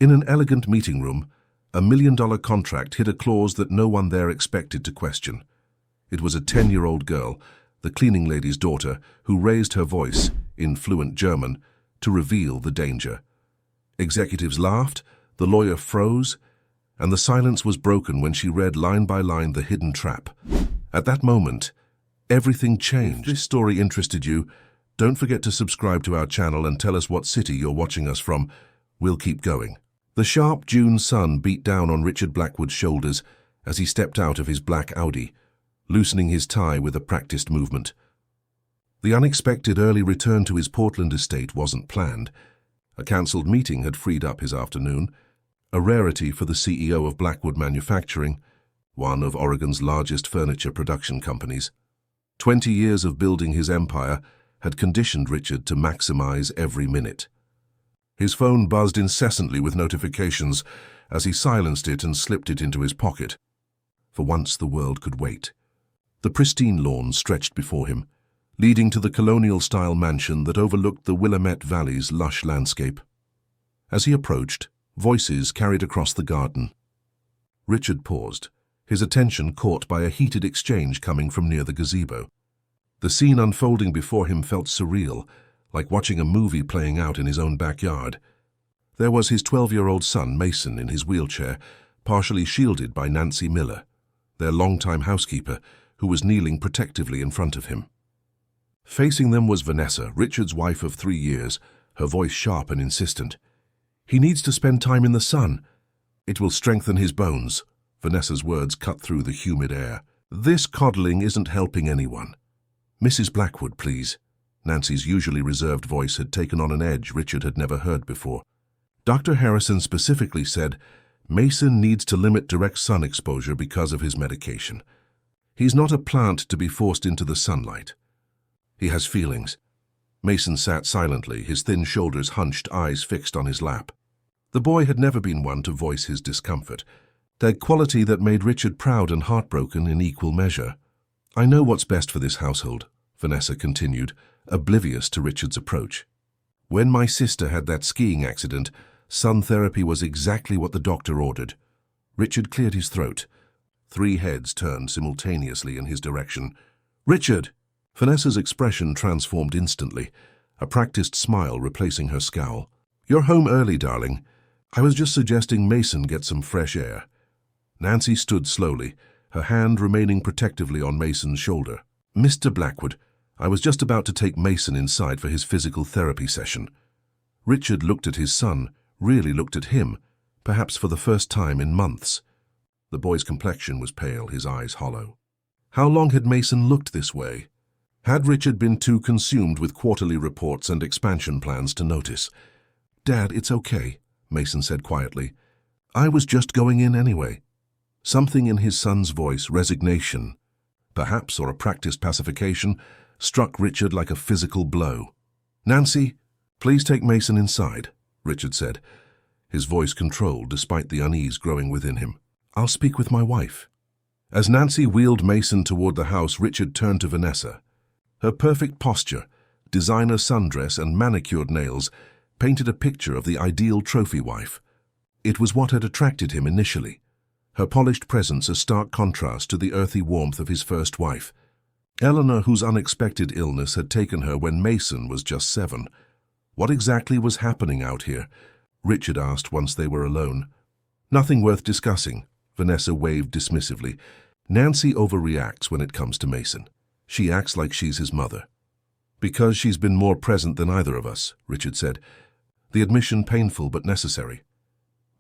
In an elegant meeting room, a $1 million contract hid a clause that no one there expected to question. It was a 10-year-old girl, the cleaning lady's daughter, who raised her voice, in fluent German, to reveal the danger. Executives laughed, the lawyer froze, and the silence was broken when she read line by line the hidden trap. At that moment, everything changed. If this story interested you, don't forget to subscribe to our channel and tell us what city you're watching us from. We'll keep going. The sharp June sun beat down on Richard Blackwood's shoulders as he stepped out of his black Audi, loosening his tie with a practiced movement. The unexpected early return to his Portland estate wasn't planned. A cancelled meeting had freed up his afternoon, a rarity for the CEO of Blackwood Manufacturing, one of Oregon's largest furniture production companies. 20 years of building his empire had conditioned Richard to maximize every minute. His phone buzzed incessantly with notifications as he silenced it and slipped it into his pocket. For once the world could wait. The pristine lawn stretched before him, leading to the colonial-style mansion that overlooked the Willamette Valley's lush landscape. As he approached, voices carried across the garden. Richard paused, his attention caught by a heated exchange coming from near the gazebo. The scene unfolding before him felt surreal, like watching a movie playing out in his own backyard. There was his 12-year-old son, Mason, in his wheelchair, partially shielded by Nancy Miller, their longtime housekeeper, who was kneeling protectively in front of him. Facing them was Vanessa, Richard's wife of 3 years, her voice sharp and insistent. "He needs to spend time in the sun. It will strengthen his bones." Vanessa's words cut through the humid air. "This coddling isn't helping anyone." "Mrs. Blackwood, please." Nancy's usually reserved voice had taken on an edge Richard had never heard before. Dr. Harrison specifically said, "Mason needs to limit direct sun exposure because of his medication. He's not a plant to be forced into the sunlight. He has feelings." Mason sat silently, his thin shoulders hunched, eyes fixed on his lap. The boy had never been one to voice his discomfort, that quality that made Richard proud and heartbroken in equal measure. "I know what's best for this household," Vanessa continued, oblivious to Richard's approach. "When my sister had that skiing accident, sun therapy was exactly what the doctor ordered." Richard cleared his throat. 3 heads turned simultaneously in his direction. "Richard!" Vanessa's expression transformed instantly, a practiced smile replacing her scowl. "You're home early, darling. I was just suggesting Mason get some fresh air." Nancy stood slowly, her hand remaining protectively on Mason's shoulder. "Mr. Blackwood, I was just about to take Mason inside for his physical therapy session." Richard looked at his son, really looked at him, perhaps for the first time in months. The boy's complexion was pale, his eyes hollow. How long had Mason looked this way? Had Richard been too consumed with quarterly reports and expansion plans to notice? "Dad, it's okay," Mason said quietly. "I was just going in anyway." Something in his son's voice, resignation, perhaps, or a practiced pacification, struck Richard like a physical blow. "Nancy, please take Mason inside," Richard said, his voice controlled despite the unease growing within him. "I'll speak with my wife." As Nancy wheeled Mason toward the house, Richard turned to Vanessa. Her perfect posture, designer sundress and manicured nails painted a picture of the ideal trophy wife. It was what had attracted him initially, her polished presence a stark contrast to the earthy warmth of his first wife. Eleanor, whose unexpected illness had taken her when Mason was just 7. What exactly was happening out here? Richard asked once they were alone. "Nothing worth discussing," Vanessa waved dismissively. "Nancy overreacts when it comes to Mason. She acts like she's his mother." "Because she's been more present than either of us," Richard said. The admission painful but necessary.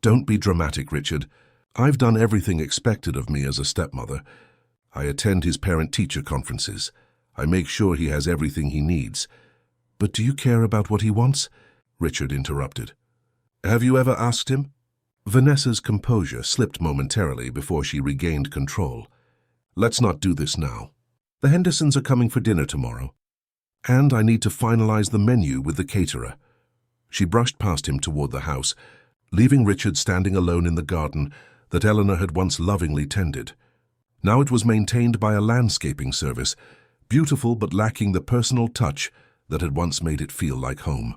"Don't be dramatic, Richard. I've done everything expected of me as a stepmother. I attend his parent-teacher conferences. I make sure he has everything he needs." "But do you care about what he wants?" Richard interrupted. "Have you ever asked him?" Vanessa's composure slipped momentarily before she regained control. "Let's not do this now. The Hendersons are coming for dinner tomorrow, and I need to finalize the menu with the caterer." She brushed past him toward the house, leaving Richard standing alone in the garden that Eleanor had once lovingly tended. Now it was maintained by a landscaping service, beautiful but lacking the personal touch that had once made it feel like home.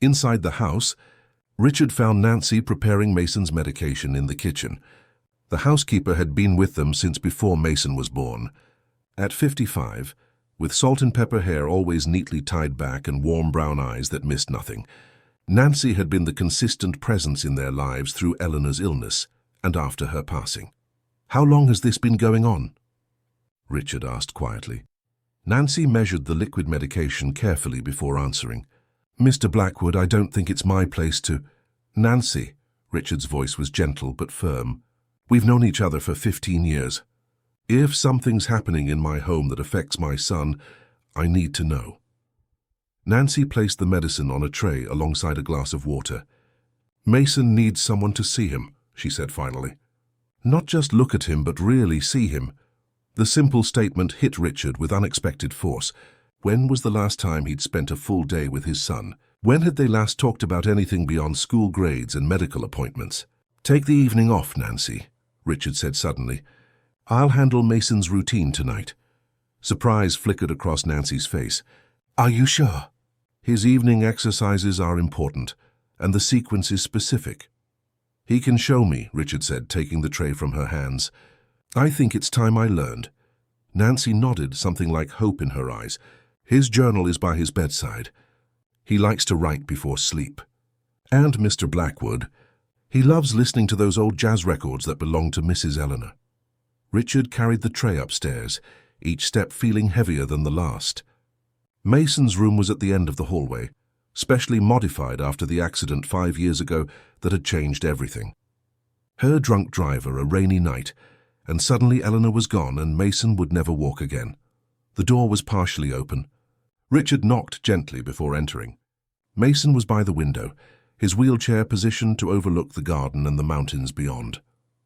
Inside the house, Richard found Nancy preparing Mason's medication in the kitchen. The housekeeper had been with them since before Mason was born. At 55, with salt and pepper hair always neatly tied back and warm brown eyes that missed nothing, Nancy had been the consistent presence in their lives through Eleanor's illness and after her passing. "How long has this been going on?" Richard asked quietly. Nancy measured the liquid medication carefully before answering. "Mr. Blackwood, I don't think it's my place to—" "Nancy," Richard's voice was gentle but firm, "we've known each other for 15 years. If something's happening in my home that affects my son, I need to know." Nancy placed the medicine on a tray alongside a glass of water. "Mason needs someone to see him," she said finally. "Not just look at him, but really see him." The simple statement hit Richard with unexpected force. When was the last time he'd spent a full day with his son? When had they last talked about anything beyond school grades and medical appointments? "Take the evening off, Nancy," Richard said suddenly. "I'll handle Mason's routine tonight." Surprise flickered across Nancy's face. "Are you sure?" "His evening exercises are important, and the sequence is specific." "He can show me," Richard said, taking the tray from her hands. "I think it's time I learned." Nancy nodded, something like hope in her eyes. "His journal is by his bedside. He likes to write before sleep. And Mr. Blackwood, he loves listening to those old jazz records that belonged to Mrs. Eleanor." Richard carried the tray upstairs, each step feeling heavier than the last. Mason's room was at the end of the hallway, specially modified after the accident 5 years ago that had changed everything. Her drunk driver, a rainy night, and suddenly Eleanor was gone and Mason would never walk again. The door was partially open. Richard knocked gently before entering. Mason was by the window, his wheelchair positioned to overlook the garden and the mountains beyond.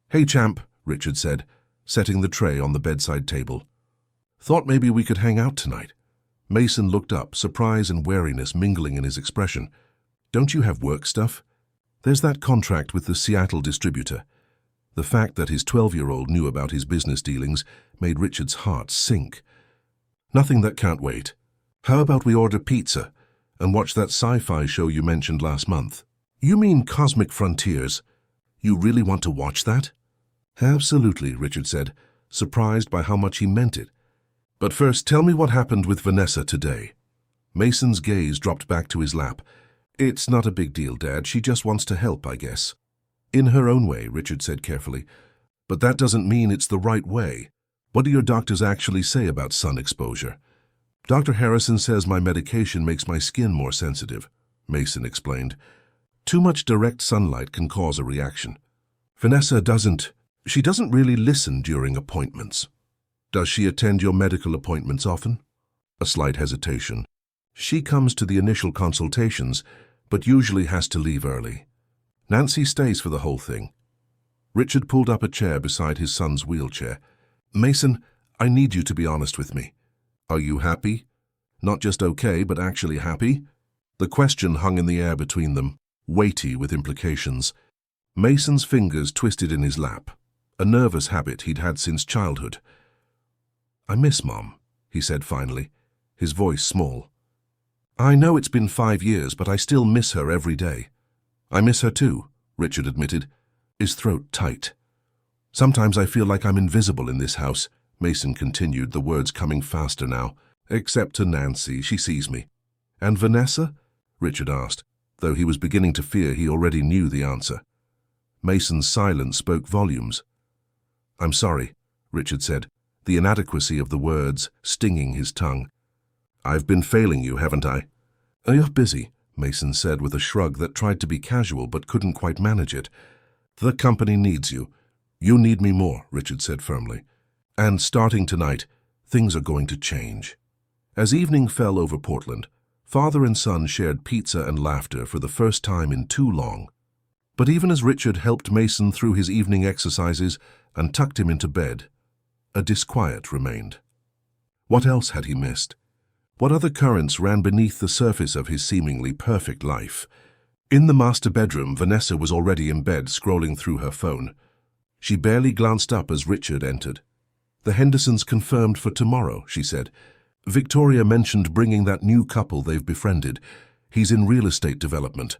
"Hey, champ," Richard said, setting the tray on the bedside table. "Thought maybe we could hang out tonight." Mason looked up, surprise and wariness mingling in his expression. "Don't you have work stuff?" "There's that contract with the Seattle distributor." The fact that his 12-year-old knew about his business dealings made Richard's heart sink. "Nothing that can't wait. How about we order pizza and watch that sci-fi show you mentioned last month?" "You mean Cosmic Frontiers? You really want to watch that?" "Absolutely," Richard said, surprised by how much he meant it. "But first, tell me what happened with Vanessa today." Mason's gaze dropped back to his lap. "It's not a big deal, Dad. She just wants to help, I guess." "In her own way," Richard said carefully. "But that doesn't mean it's the right way. What do your doctors actually say about sun exposure?" "Dr. Harrison says my medication makes my skin more sensitive," Mason explained. "Too much direct sunlight can cause a reaction. Vanessa doesn't really listen during appointments." "Does she attend your medical appointments often?" A slight hesitation. "She comes to the initial consultations, but usually has to leave early. Nancy stays for the whole thing." Richard pulled up a chair beside his son's wheelchair. "Mason, I need you to be honest with me. Are you happy? Not just okay, but actually happy?" The question hung in the air between them, weighty with implications. Mason's fingers twisted in his lap, a nervous habit he'd had since childhood. "I miss Mom," he said finally, his voice small. "I know it's been 5 years, but I still miss her every day." "I miss her too," Richard admitted, his throat tight. "Sometimes I feel like I'm invisible in this house," Mason continued, the words coming faster now. "Except to Nancy, she sees me." "And Vanessa?" Richard asked, though he was beginning to fear he already knew the answer. Mason's silence spoke volumes. "I'm sorry," Richard said, the inadequacy of the words stinging his tongue. "I've been failing you, haven't I?" "You're busy," Mason said with a shrug that tried to be casual but couldn't quite manage it. "The company needs you." "You need me more," Richard said firmly. "And starting tonight, things are going to change." As evening fell over Portland, father and son shared pizza and laughter for the first time in too long. But even as Richard helped Mason through his evening exercises and tucked him into bed, a disquiet remained. What else had he missed? What other currents ran beneath the surface of his seemingly perfect life? In the master bedroom, Vanessa was already in bed, scrolling through her phone. She barely glanced up as Richard entered. "The Hendersons confirmed for tomorrow," she said. "Victoria mentioned bringing that new couple they've befriended. He's in real estate development."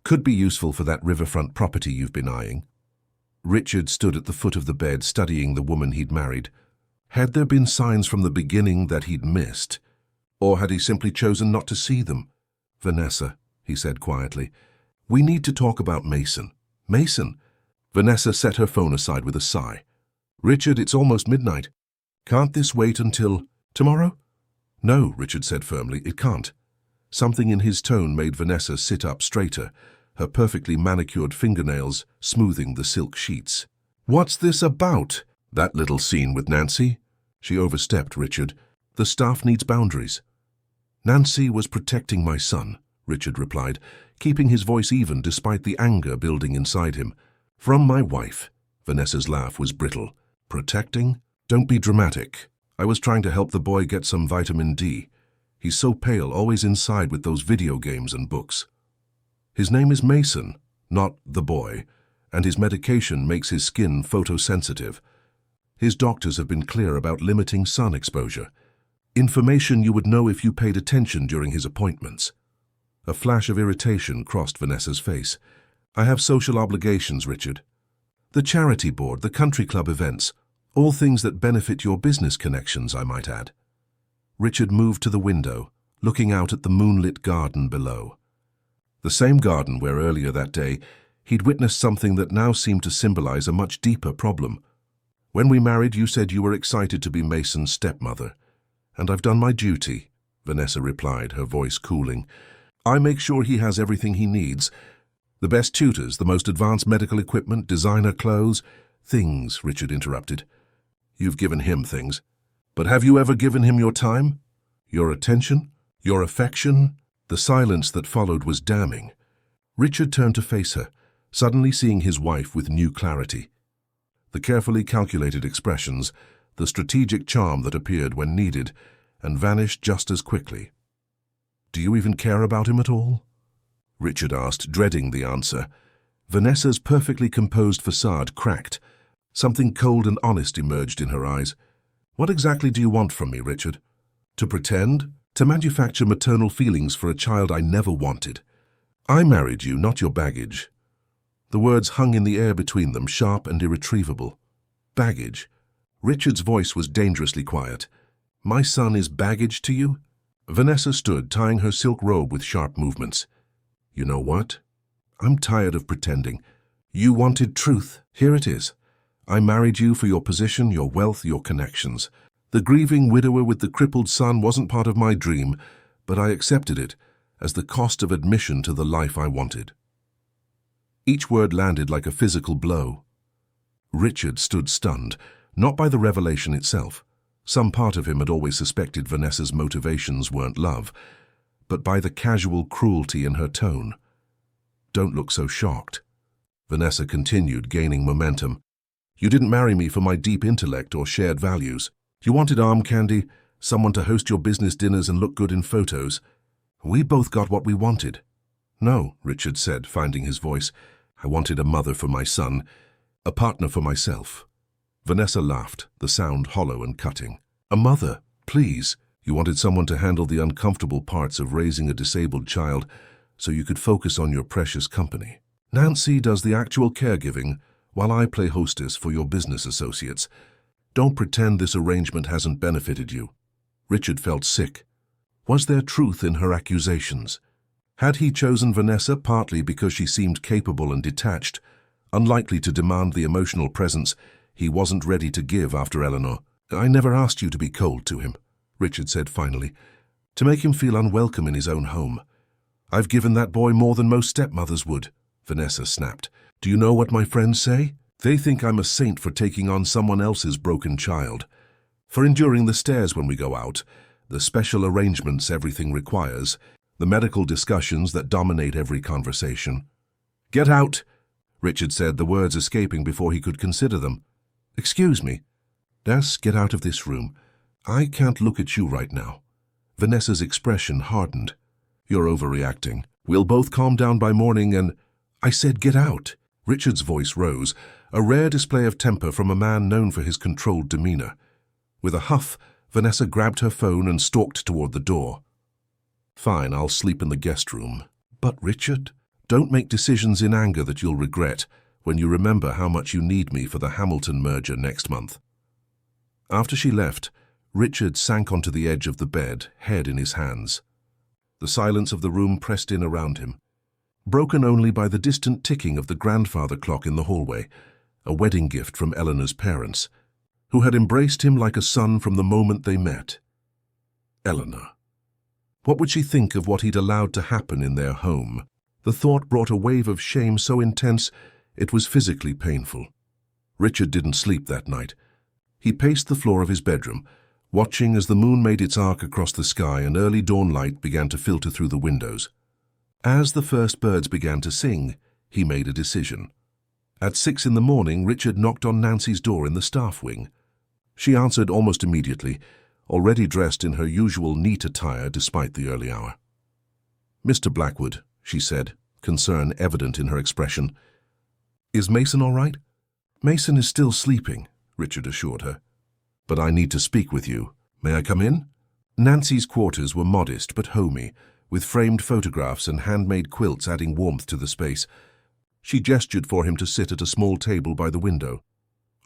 Could be useful for that riverfront property you've been eyeing. Richard stood at the foot of the bed studying the woman he'd married. Had there been signs from the beginning that he'd missed? Or had he simply chosen not to see them? Vanessa, he said quietly, we need to talk about Mason. Mason? Vanessa set her phone aside with a sigh. Richard, it's almost midnight. Can't this wait until tomorrow? No, Richard said firmly, it can't. Something in his tone made Vanessa sit up straighter, her perfectly manicured fingernails smoothing the silk sheets. What's this about? That little scene with Nancy? She overstepped, Richard. The staff needs boundaries. Nancy was protecting my son, Richard replied, keeping his voice even despite the anger building inside him. From my wife. Vanessa's laugh was brittle. Protecting? Don't be dramatic. I was trying to help the boy get some vitamin D. He's so pale, always inside with those video games and books. His name is Mason, not the boy, and his medication makes his skin photosensitive. His doctors have been clear about limiting sun exposure. Information you would know if you paid attention during his appointments. A flash of irritation crossed Vanessa's face. I have social obligations, Richard. The charity board, the country club events, all things that benefit your business connections, I might add. Richard moved to the window, looking out at the moonlit garden below. The same garden where earlier that day he'd witnessed something that now seemed to symbolize a much deeper problem. When we married, you said you were excited to be Mason's stepmother. And I've done my duty, Vanessa replied, her voice cooling. I make sure he has everything he needs. The best tutors, the most advanced medical equipment, designer clothes. Things, Richard interrupted. You've given him things. But have you ever given him your time? Your attention? Your affection? The silence that followed was damning. Richard turned to face her, suddenly seeing his wife with new clarity. The carefully calculated expressions, the strategic charm that appeared when needed and vanished just as quickly. Do you even care about him at all? Richard asked, dreading the answer. Vanessa's perfectly composed facade cracked. Something cold and honest emerged in her eyes. What exactly do you want from me, Richard? To pretend? To manufacture maternal feelings for a child I never wanted? I married you, not your baggage. The words hung in the air between them, sharp and irretrievable. Baggage. Richard's voice was dangerously quiet. My son is baggage to you? Vanessa stood, tying her silk robe with sharp movements. You know what? I'm tired of pretending. You wanted truth. Here it is. I married you for your position, your wealth, your connections. The grieving widower with the crippled son wasn't part of my dream, but I accepted it as the cost of admission to the life I wanted. Each word landed like a physical blow. Richard stood stunned, not by the revelation itself. Some part of him had always suspected Vanessa's motivations weren't love, but by the casual cruelty in her tone. Don't look so shocked. Vanessa continued, gaining momentum. You didn't marry me for my deep intellect or shared values. You wanted arm candy, someone to host your business dinners and look good in photos. We both got what we wanted. No, Richard said, finding his voice. I wanted a mother for my son, a partner for myself. Vanessa laughed, the sound hollow and cutting. A mother, please. You wanted someone to handle the uncomfortable parts of raising a disabled child so you could focus on your precious company. Nancy does the actual caregiving while I play hostess for your business associates. Don't pretend this arrangement hasn't benefited you. Richard felt sick. Was there truth in her accusations? Had he chosen Vanessa partly because she seemed capable and detached, unlikely to demand the emotional presence he wasn't ready to give after Eleanor? I never asked you to be cold to him, Richard said finally, to make him feel unwelcome in his own home. I've given that boy more than most stepmothers would, Vanessa snapped. Do you know what my friends say? They think I'm a saint for taking on someone else's broken child, for enduring the stares when we go out, the special arrangements everything requires, the medical discussions that dominate every conversation. Get out, Richard said, the words escaping before he could consider them. Excuse me. Yes, get out of this room. I can't look at you right now. Vanessa's expression hardened. You're overreacting. We'll both calm down by morning and... I said get out. Richard's voice rose, a rare display of temper from a man known for his controlled demeanor. With a huff, Vanessa grabbed her phone and stalked toward the door. Fine, I'll sleep in the guest room. But Richard, Don't make decisions in anger that you'll regret when you remember how much you need me for the Hamilton merger next month." After she left, Richard sank onto the edge of the bed, head in his hands. The silence of the room pressed in around him, broken only by the distant ticking of the grandfather clock in the hallway, a wedding gift from Eleanor's parents, who had embraced him like a son from the moment they met. Eleanor. What would she think of what he'd allowed to happen in their home? The thought brought a wave of shame so intense it was physically painful. Richard didn't sleep that night. He paced the floor of his bedroom, watching as the moon made its arc across the sky and early dawn light began to filter through the windows. As the first birds began to sing, he made a decision. At 6 in the morning, Richard knocked on Nancy's door in the staff wing. She answered almost immediately, already dressed in her usual neat attire despite the early hour. "Mr. Blackwood," she said, concern evident in her expression. "Is Mason all right?" "Mason is still sleeping," Richard assured her. "But I need to speak with you. May I come in?" Nancy's quarters were modest but homey, with framed photographs and handmade quilts adding warmth to the space. She gestured for him to sit at a small table by the window.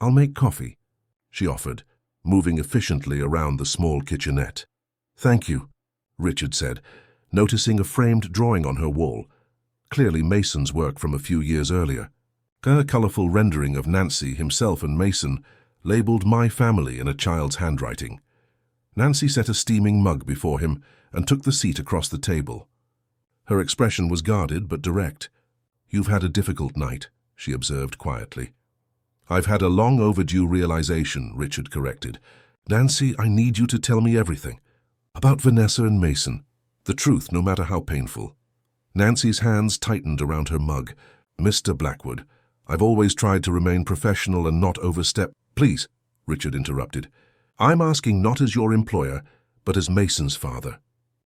"I'll make coffee," she offered, moving efficiently around the small kitchenette. "Thank you," Richard said, noticing a framed drawing on her wall, clearly Mason's work from a few years earlier. A colorful rendering of Nancy, himself and Mason, labeled "My Family" in a child's handwriting. Nancy set a steaming mug before him and took the seat across the table. Her expression was guarded but direct. "You've had a difficult night," she observed quietly. "I've had a long overdue realization," Richard corrected. "Nancy, I need you to tell me everything. About Vanessa and Mason. The truth, no matter how painful." Nancy's hands tightened around her mug. "Mr. Blackwood, I've always tried to remain professional and not overstep—" "Please," Richard interrupted. "I'm asking not as your employer, but as Mason's father.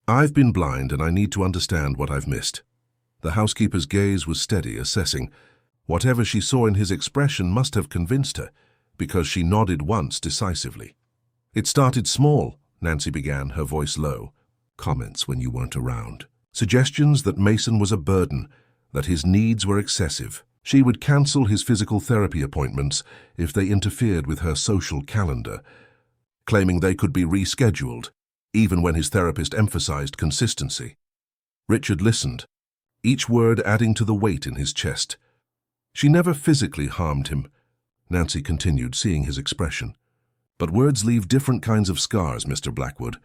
I've been blind and I need to understand what I've missed." The housekeeper's gaze was steady, assessing. Whatever she saw in his expression must have convinced her, because she nodded once decisively. "It started small," Nancy began, her voice low. "Comments when you weren't around. Suggestions that Mason was a burden, that his needs were excessive. She would cancel his physical therapy appointments if they interfered with her social calendar, claiming they could be rescheduled, even when his therapist emphasized consistency. Richard listened, each word adding to the weight in his chest. "She never physically harmed him," Nancy continued, seeing his expression. "But words leave different kinds of scars, Mr. Blackwood.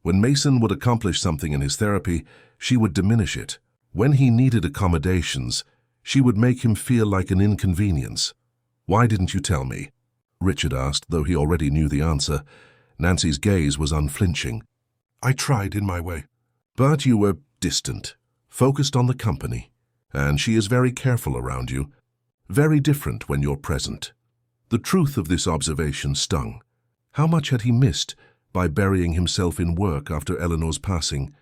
When Mason would accomplish something in his therapy, she would diminish it. When he needed accommodations, she would make him feel like an inconvenience." "Why didn't you tell me?" Richard asked, though he already knew the answer. Nancy's gaze was unflinching. "I tried in my way." "But you were distant, focused on the company, and she is very careful around you, very different when you're present." The truth of this observation stung. How much had he missed by burying himself in work after Eleanor's passing?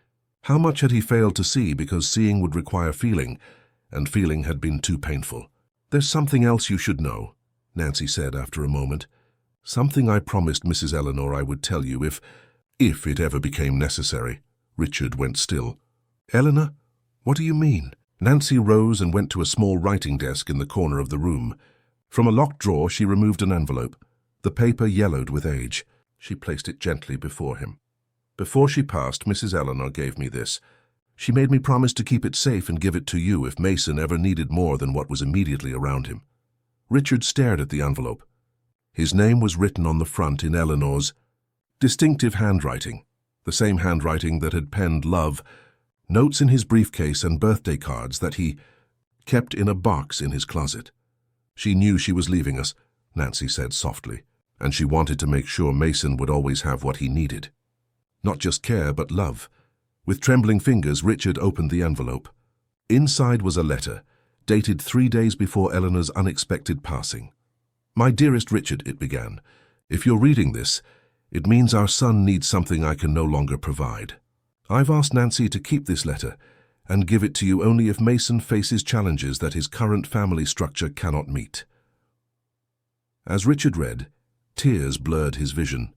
How much had he failed to see because seeing would require feeling, and feeling had been too painful? "There's something else you should know," Nancy said after a moment. "Something I promised Mrs. Eleanor I would tell you if it ever became necessary." Richard went still. "Eleanor, what do you mean?" Nancy rose and went to a small writing desk in the corner of the room. From a locked drawer she removed an envelope. The paper yellowed with age. She placed it gently before him. "Before she passed, Mrs. Eleanor gave me this. She made me promise to keep it safe and give it to you if Mason ever needed more than what was immediately around him." Richard stared at the envelope. His name was written on the front in Eleanor's distinctive handwriting, the same handwriting that had penned love, notes in his briefcase and birthday cards that he kept in a box in his closet. "She knew she was leaving us," Nancy said softly, "and she wanted to make sure Mason would always have what he needed. Not just care, but love." With trembling fingers, Richard opened the envelope. Inside was a letter, dated 3 days before Eleanor's unexpected passing. "My dearest Richard," it began, "if you're reading this, it means our son needs something I can no longer provide. I've asked Nancy to keep this letter and give it to you only if Mason faces challenges that his current family structure cannot meet." As Richard read, tears blurred his vision.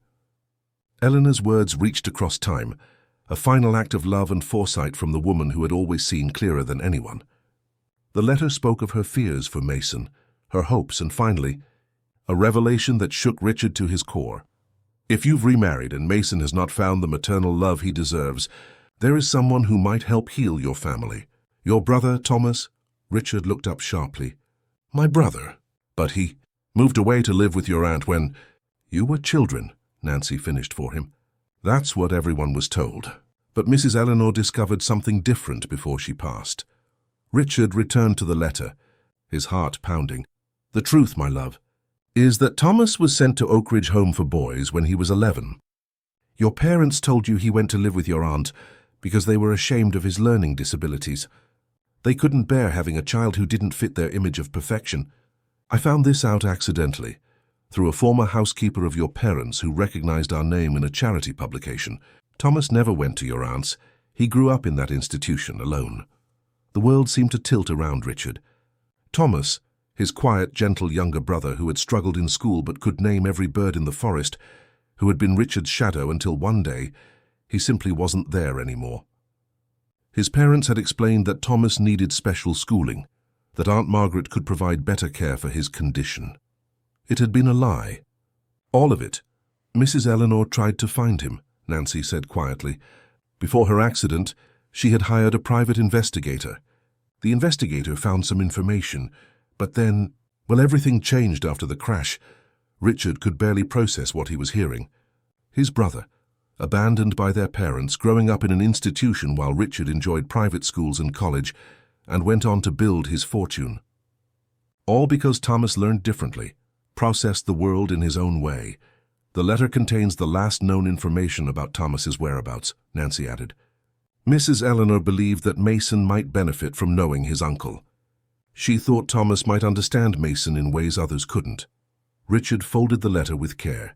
Eleanor's words reached across time, a final act of love and foresight from the woman who had always seen clearer than anyone. The letter spoke of her fears for Mason, her hopes, and finally, a revelation that shook Richard to his core. If you've remarried and Mason has not found the maternal love he deserves, there is someone who might help heal your family. Your brother, Thomas? Richard looked up sharply. My brother? But he moved away to live with your aunt when you were children, Nancy finished for him. That's what everyone was told. But Mrs. Eleanor discovered something different before she passed. Richard returned to the letter, his heart pounding. The truth, my love, is that Thomas was sent to Oak Ridge Home for Boys when he was 11. Your parents told you he went to live with your aunt because they were ashamed of his learning disabilities. They couldn't bear having a child who didn't fit their image of perfection. I found this out accidentally, through a former housekeeper of your parents who recognized our name in a charity publication. Thomas never went to your aunt's. He grew up in that institution alone. The world seemed to tilt around Richard. Thomas, his quiet, gentle younger brother who had struggled in school but could name every bird in the forest, who had been Richard's shadow until one day, he simply wasn't there anymore. His parents had explained that Thomas needed special schooling, that Aunt Margaret could provide better care for his condition. It had been a lie. All of it. Mrs. Eleanor tried to find him, Nancy said quietly. Before her accident, she had hired a private investigator. The investigator found some information, but then, well, everything changed after the crash. Richard could barely process what he was hearing. His brother, abandoned by their parents, growing up in an institution while Richard enjoyed private schools and college, and went on to build his fortune. All because Thomas learned differently, processed the world in his own way. The letter contains the last known information about Thomas's whereabouts, Nancy added. Mrs. Eleanor believed that Mason might benefit from knowing his uncle. She thought Thomas might understand Mason in ways others couldn't. Richard folded the letter with care.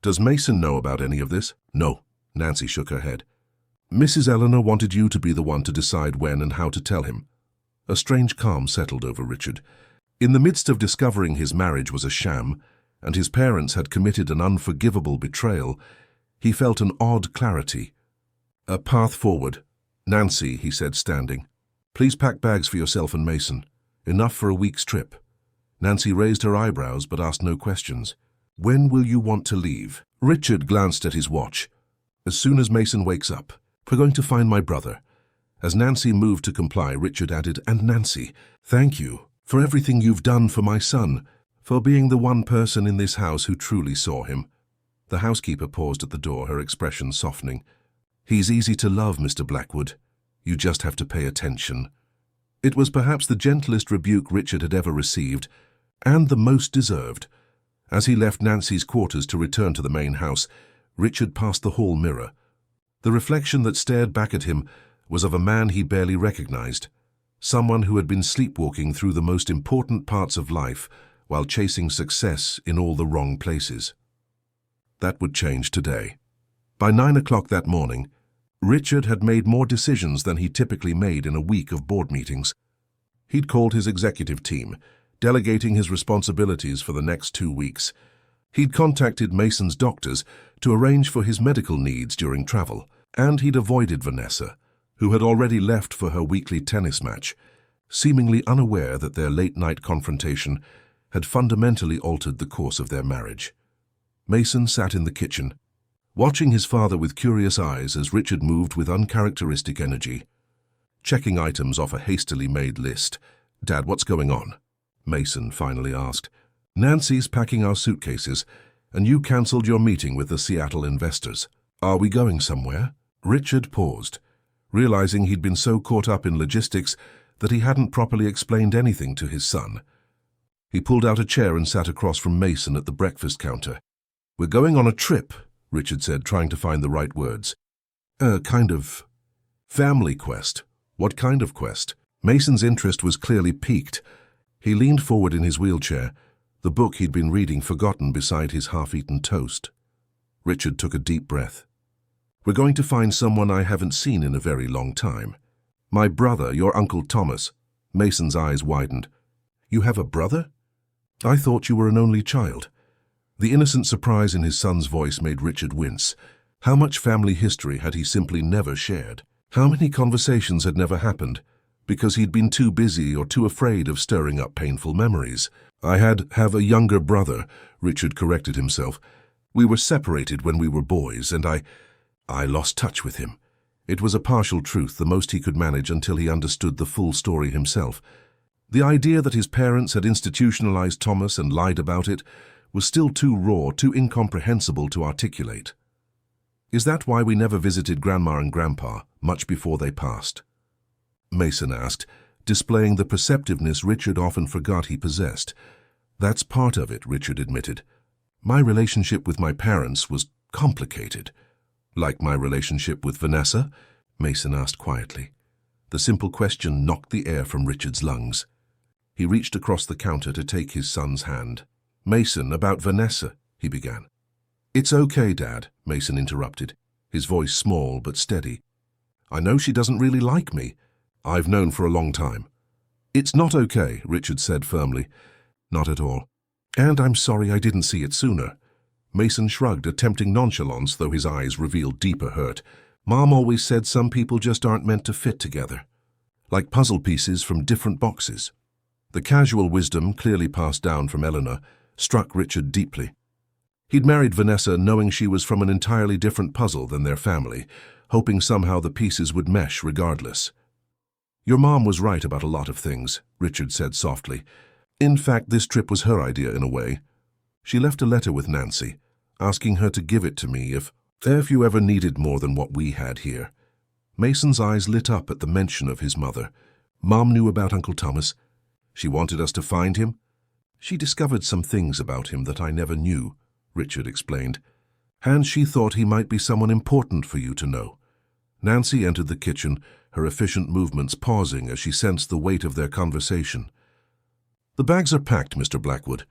Does Mason know about any of this? No, Nancy shook her head. Mrs. Eleanor wanted you to be the one to decide when and how to tell him. A strange calm settled over Richard. In the midst of discovering his marriage was a sham, and his parents had committed an unforgivable betrayal, he felt an odd clarity. A path forward. Nancy, he said, standing. Please pack bags for yourself and Mason. Enough for a week's trip. Nancy raised her eyebrows but asked no questions. When will you want to leave? Richard glanced at his watch. As soon as Mason wakes up. We're going to find my brother. As Nancy moved to comply, Richard added, And Nancy, thank you for everything you've done for my son, for being the one person in this house who truly saw him. The housekeeper paused at the door, her expression softening. He's easy to love, Mr. Blackwood. You just have to pay attention. It was perhaps the gentlest rebuke Richard had ever received, and the most deserved. As he left Nancy's quarters to return to the main house, Richard passed the hall mirror. The reflection that stared back at him was of a man he barely recognized, someone who had been sleepwalking through the most important parts of life while chasing success in all the wrong places. That would change today. By 9 o'clock that morning, Richard had made more decisions than he typically made in a week of board meetings. He'd called his executive team, delegating his responsibilities for the next 2 weeks. He'd contacted Mason's doctors to arrange for his medical needs during travel, and he'd avoided Vanessa, who had already left for her weekly tennis match, seemingly unaware that their late-night confrontation had fundamentally altered the course of their marriage. Mason sat in the kitchen, watching his father with curious eyes as Richard moved with uncharacteristic energy. Checking items off a hastily made list. Dad, what's going on? Mason finally asked. Nancy's packing our suitcases, and you cancelled your meeting with the Seattle investors. Are we going somewhere? Richard paused, realizing he'd been so caught up in logistics that he hadn't properly explained anything to his son. He pulled out a chair and sat across from Mason at the breakfast counter. We're going on a trip, Richard said, trying to find the right words. A kind of family quest. What kind of quest? Mason's interest was clearly piqued. He leaned forward in his wheelchair, the book he'd been reading forgotten beside his half-eaten toast. Richard took a deep breath. We're going to find someone I haven't seen in a very long time. My brother, your Uncle Thomas. Mason's eyes widened. You have a brother? I thought you were an only child. The innocent surprise in his son's voice made Richard wince. How much family history had he simply never shared? How many conversations had never happened because he'd been too busy or too afraid of stirring up painful memories. I have a younger brother, Richard corrected himself. We were separated when we were boys, and I lost touch with him. It was a partial truth, the most he could manage until he understood the full story himself. The idea that his parents had institutionalized Thomas and lied about it was still too raw, too incomprehensible to articulate. Is that why we never visited Grandma and Grandpa, much before they passed? Mason asked, displaying the perceptiveness Richard often forgot he possessed. That's part of it, Richard admitted. My relationship with my parents was complicated. Like my relationship with Vanessa? Mason asked quietly. The simple question knocked the air from Richard's lungs. He reached across the counter to take his son's hand. Mason, about Vanessa, he began. It's okay, Dad, Mason interrupted, his voice small but steady. I know she doesn't really like me. I've known for a long time. It's not okay, Richard said firmly. Not at all. And I'm sorry I didn't see it sooner. Mason shrugged, attempting nonchalance, though his eyes revealed deeper hurt. Mom always said some people just aren't meant to fit together, like puzzle pieces from different boxes. The casual wisdom, clearly passed down from Eleanor, struck Richard deeply. He'd married Vanessa knowing she was from an entirely different puzzle than their family, hoping somehow the pieces would mesh regardless. Your mom was right about a lot of things, Richard said softly. In fact, this trip was her idea in a way. She left a letter with Nancy, asking her to give it to me if you ever needed more than what we had here. Mason's eyes lit up at the mention of his mother. Mom knew about Uncle Thomas. She wanted us to find him. She discovered some things about him that I never knew, Richard explained. And she thought he might be someone important for you to know. Nancy entered the kitchen, her efficient movements pausing as she sensed the weight of their conversation. The bags are packed, Mr. Blackwood.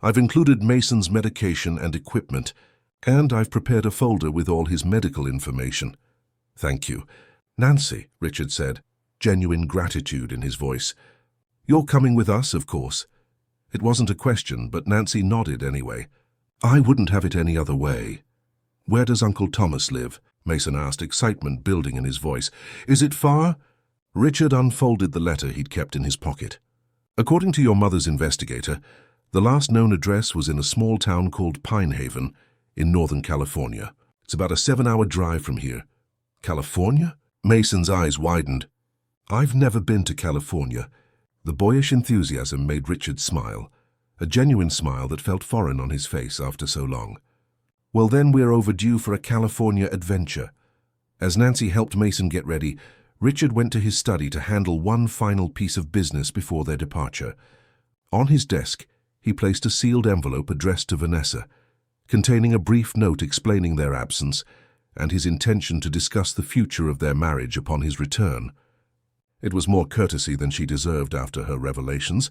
I've included Mason's medication and equipment, and I've prepared a folder with all his medical information. Thank you. Nancy, Richard said, genuine gratitude in his voice. You're coming with us, of course. It wasn't a question, but Nancy nodded anyway. I wouldn't have it any other way. Where does Uncle Thomas live? Mason asked, excitement building in his voice. Is it far? Richard unfolded the letter he'd kept in his pocket. According to your mother's investigator, the last known address was in a small town called Pine Haven in Northern California. It's about a 7-hour drive from here. California? Mason's eyes widened. I've never been to California. The boyish enthusiasm made Richard smile, a genuine smile that felt foreign on his face after so long. Well, then we're overdue for a California adventure. As Nancy helped Mason get ready, Richard went to his study to handle one final piece of business before their departure. On his desk, he placed a sealed envelope addressed to Vanessa, containing a brief note explaining their absence and his intention to discuss the future of their marriage upon his return. It was more courtesy than she deserved after her revelations,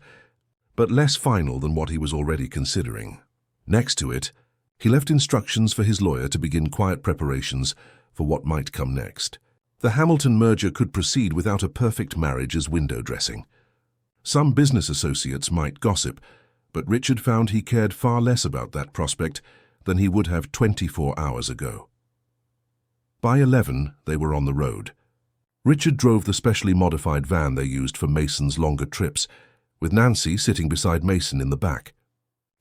but less final than what he was already considering. Next to it, he left instructions for his lawyer to begin quiet preparations for what might come next. The Hamilton merger could proceed without a perfect marriage as window dressing. Some business associates might gossip, but Richard found he cared far less about that prospect than he would have 24 hours ago. By 11, they were on the road. Richard drove the specially modified van they used for Mason's longer trips, with Nancy sitting beside Mason in the back.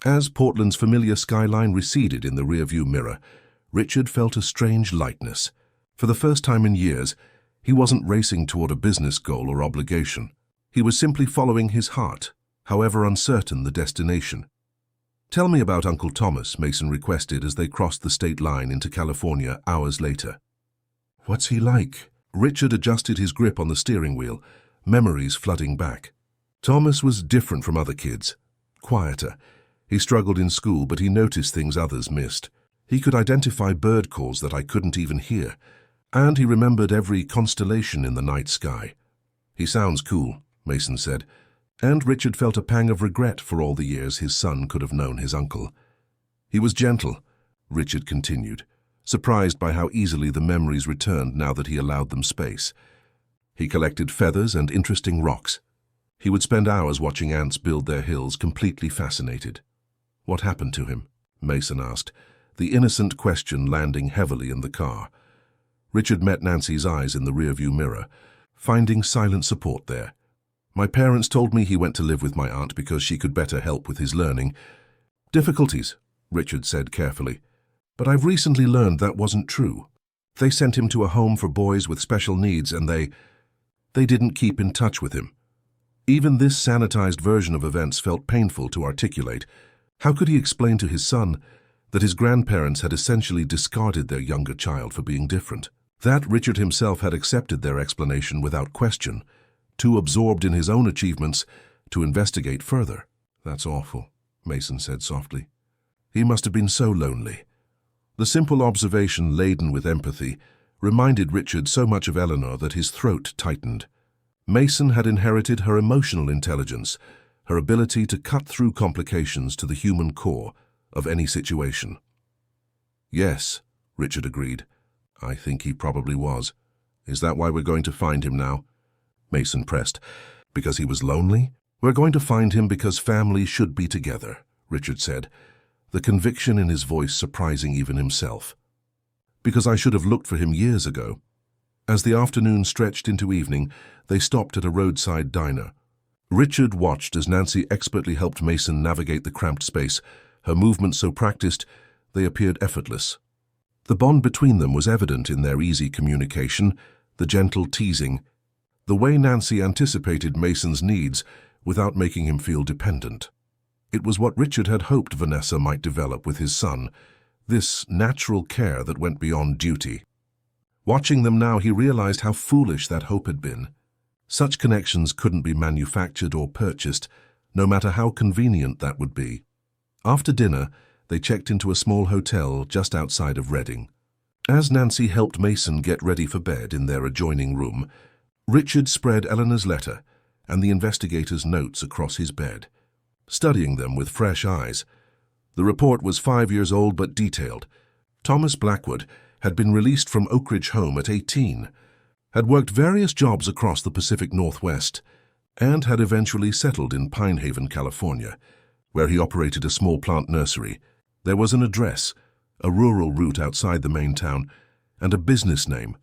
As Portland's familiar skyline receded in the rearview mirror, Richard felt a strange lightness. For the first time in years, he wasn't racing toward a business goal or obligation. He was simply following his heart, however uncertain the destination. Tell me about Uncle Thomas, Mason requested as they crossed the state line into California hours later. What's he like? Richard adjusted his grip on the steering wheel, memories flooding back. Thomas was different from other kids, quieter. He struggled in school, but he noticed things others missed. He could identify bird calls that I couldn't even hear, and he remembered every constellation in the night sky. He sounds cool, Mason said, and Richard felt a pang of regret for all the years his son could have known his uncle. He was gentle, Richard continued, surprised by how easily the memories returned now that he allowed them space. He collected feathers and interesting rocks. He would spend hours watching ants build their hills, completely fascinated. What happened to him? Mason asked, the innocent question landing heavily in the car. Richard met Nancy's eyes in the rearview mirror. finding silent support there. My parents told me he went to live with my aunt because she could better help with his learning. Difficulties, Richard said carefully. But I've recently learned that wasn't true. They sent him to a home for boys with special needs and they didn't keep in touch with him. Even this sanitized version of events felt painful to articulate. How could he explain to his son that his grandparents had essentially discarded their younger child for being different? That Richard himself had accepted their explanation without question, too absorbed in his own achievements to investigate further. That's awful, Mason said softly. He must have been so lonely. The simple observation, laden with empathy, reminded Richard so much of Eleanor that his throat tightened. Mason had inherited her emotional intelligence, her ability to cut through complications to the human core of any situation. Yes, Richard agreed. I think he probably was. Is that why we're going to find him now? Mason pressed. Because he was lonely? We're going to find him because families should be together, Richard said, the conviction in his voice surprising even himself. Because I should have looked for him years ago. As the afternoon stretched into evening, they stopped at a roadside diner. Richard watched as Nancy expertly helped Mason navigate the cramped space, her movements so practiced they appeared effortless. The bond between them was evident in their easy communication, the gentle teasing, the way Nancy anticipated Mason's needs without making him feel dependent. It was what Richard had hoped Vanessa might develop with his son, this natural care that went beyond duty. Watching them now, he realized how foolish that hope had been. Such connections couldn't be manufactured or purchased, no matter how convenient that would be. After dinner, they checked into a small hotel just outside of Reading. As Nancy helped Mason get ready for bed in their adjoining room, Richard spread Eleanor's letter and the investigator's notes across his bed, studying them with fresh eyes. The report was 5 years old but detailed. Thomas Blackwood had been released from Oak Ridge Home at 18, had worked various jobs across the Pacific Northwest, and had eventually settled in Pine Haven, California, where he operated a small plant nursery. There was an address, a rural route outside the main town, and a business name,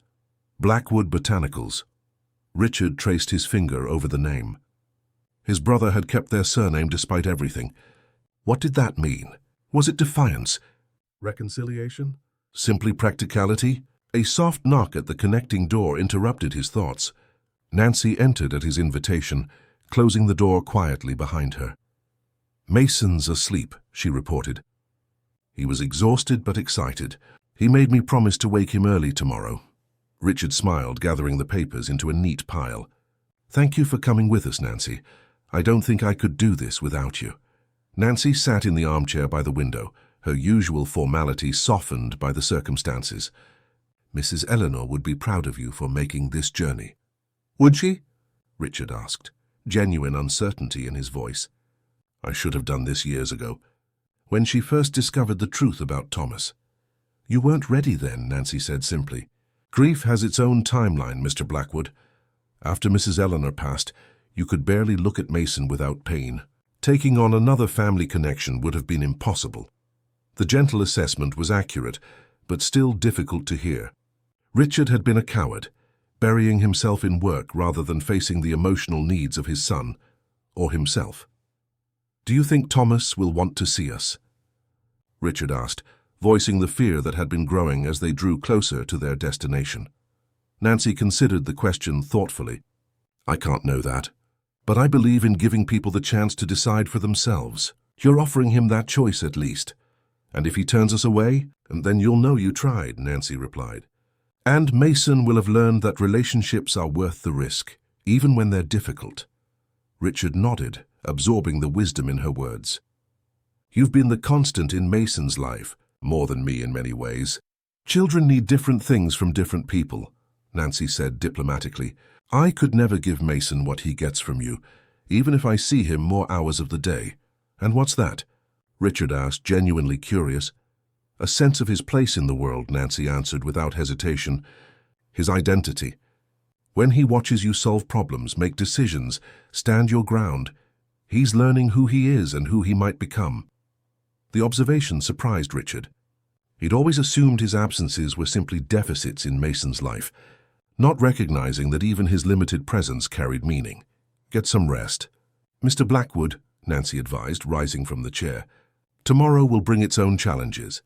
Blackwood Botanicals. Richard traced his finger over the name. His brother had kept their surname despite everything. What did that mean? Was it defiance? Reconciliation? Simply practicality? A soft knock at the connecting door interrupted his thoughts. Nancy entered at his invitation, closing the door quietly behind her. "Mason's asleep," she reported. "He was exhausted but excited. He made me promise to wake him early tomorrow." Richard smiled, gathering the papers into a neat pile. "Thank you for coming with us, Nancy. I don't think I could do this without you." Nancy sat in the armchair by the window, her usual formality softened by the circumstances. "Mrs. Eleanor would be proud of you for making this journey." "Would she?" Richard asked, genuine uncertainty in his voice. "I should have done this years ago, when she first discovered the truth about Thomas." "You weren't ready then," Nancy said simply. "Grief has its own timeline, Mr. Blackwood. After Mrs. Eleanor passed, you could barely look at Mason without pain. Taking on another family connection would have been impossible." The gentle assessment was accurate, but still difficult to hear. Richard had been a coward, burying himself in work rather than facing the emotional needs of his son, or himself. "Do you think Thomas will want to see us?" Richard asked, voicing the fear that had been growing as they drew closer to their destination. Nancy considered the question thoughtfully. "I can't know that, but I believe in giving people the chance to decide for themselves. You're offering him that choice at least. And if he turns us away, then you'll know you tried," Nancy replied. "And Mason will have learned that relationships are worth the risk, even when they're difficult." Richard nodded, absorbing the wisdom in her words. "You've been the constant in Mason's life, more than me in many ways. Children need different things from different people," Nancy said diplomatically. "I could never give Mason what he gets from you, even if I see him more hours of the day." "And what's that?" Richard asked, genuinely curious. "A sense of his place in the world," Nancy answered without hesitation. "His identity. When he watches you solve problems, make decisions, stand your ground, he's learning who he is and who he might become." The observation surprised Richard. He'd always assumed his absences were simply deficits in Mason's life, not recognizing that even his limited presence carried meaning. "Get some rest." "Mr. Blackwood," Nancy advised, rising from the chair, "tomorrow will bring its own challenges."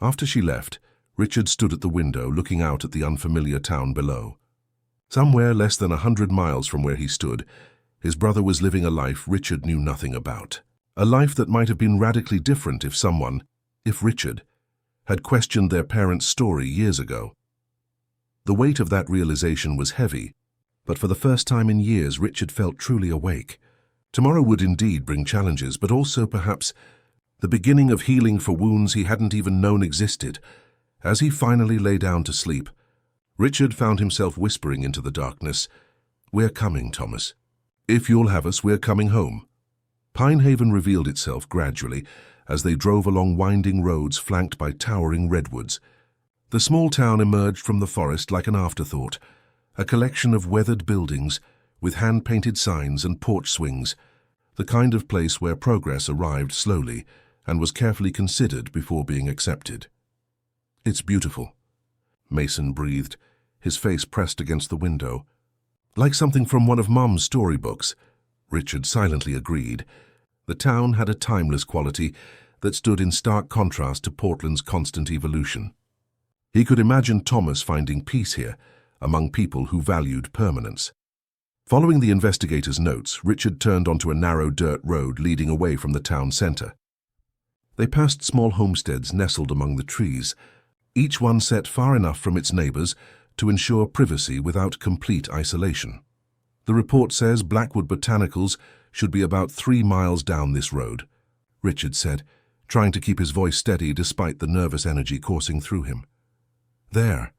After she left, Richard stood at the window looking out at the unfamiliar town below. Somewhere less than 100 miles from where he stood, his brother was living a life Richard knew nothing about. A life that might have been radically different if Richard, had questioned their parents' story years ago. The weight of that realization was heavy, but for the first time in years Richard felt truly awake. Tomorrow would indeed bring challenges, but also perhaps the beginning of healing for wounds he hadn't even known existed. As he finally lay down to sleep, Richard found himself whispering into the darkness, "We're coming, Thomas. If you'll have us, we're coming home." Pine Haven revealed itself gradually as they drove along winding roads flanked by towering redwoods. The small town emerged from the forest like an afterthought, a collection of weathered buildings with hand-painted signs and porch swings, the kind of place where progress arrived slowly and was carefully considered before being accepted. "It's beautiful," Mason breathed, his face pressed against the window. "Like something from one of Mom's storybooks," Richard silently agreed. The town had a timeless quality that stood in stark contrast to Portland's constant evolution. He could imagine Thomas finding peace here, among people who valued permanence. Following the investigator's notes, Richard turned onto a narrow dirt road leading away from the town center. They passed small homesteads nestled among the trees, each one set far enough from its neighbors to ensure privacy without complete isolation. "The report says Blackwood Botanicals should be about 3 miles down this road," Richard said, trying to keep his voice steady despite the nervous energy coursing through him. "There."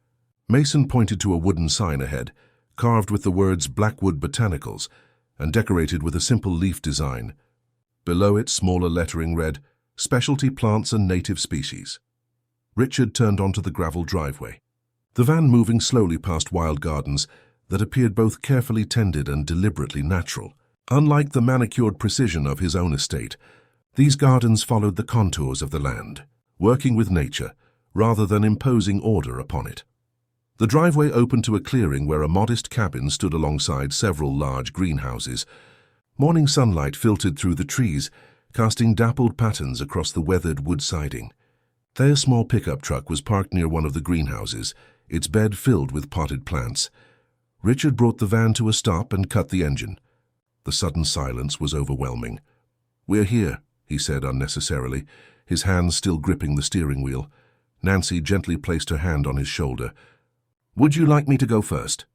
Mason pointed to a wooden sign ahead, carved with the words Blackwood Botanicals and decorated with a simple leaf design. Below it, smaller lettering read, "Specialty Plants and Native Species." Richard turned onto the gravel driveway, the van moving slowly past wild gardens that appeared both carefully tended and deliberately natural. Unlike the manicured precision of his own estate, these gardens followed the contours of the land, working with nature rather than imposing order upon it. The driveway opened to a clearing where a modest cabin stood alongside several large greenhouses. Morning sunlight filtered through the trees, casting dappled patterns across the weathered wood siding. Their small pickup truck was parked near one of the greenhouses, its bed filled with potted plants. Richard brought the van to a stop and cut the engine. The sudden silence was overwhelming. "We're here," he said unnecessarily, his hands still gripping the steering wheel. Nancy gently placed her hand on his shoulder. "Would you like me to go first?"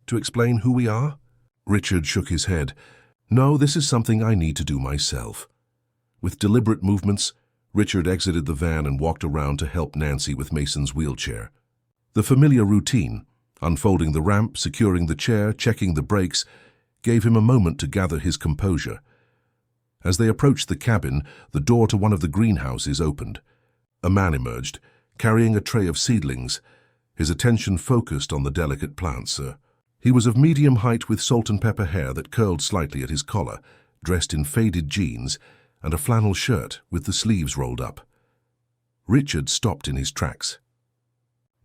"To explain who we are?" Richard shook his head. "No, this is something I need to do myself." With deliberate movements, Richard exited the van and walked around to help Nancy with Mason's wheelchair. The familiar routine, unfolding the ramp, securing the chair, checking the brakes, gave him a moment to gather his composure. As they approached the cabin, the door to one of the greenhouses opened. A man emerged, carrying a tray of seedlings, his attention focused on the delicate plants. He was of medium height with salt and pepper hair that curled slightly at his collar, dressed in faded jeans and a flannel shirt with the sleeves rolled up. Richard stopped in his tracks.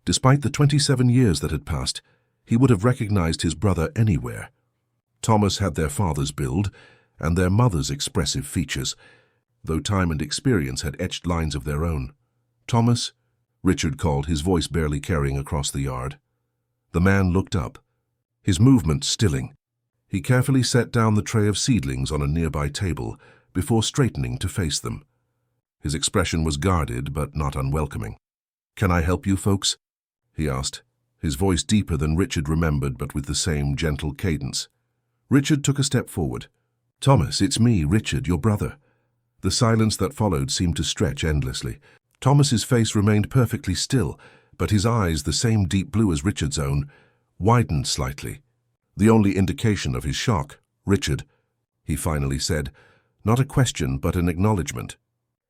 Despite the 27 years that had passed, he would have recognized his brother anywhere. Thomas had their father's build and their mother's expressive features, though time and experience had etched lines of their own. "Thomas," Richard called, his voice barely carrying across the yard. The man looked up, his movement stilling. He carefully set down the tray of seedlings on a nearby table before straightening to face them. His expression was guarded but not unwelcoming. "Can I help you folks?" he asked, his voice deeper than Richard remembered but with the same gentle cadence. Richard took a step forward. "Thomas, it's me, Richard, your brother." The silence that followed seemed to stretch endlessly. Thomas's face remained perfectly still, but his eyes, the same deep blue as Richard's own, widened slightly. "The only indication of his shock, Richard," he finally said, not a question but an acknowledgement.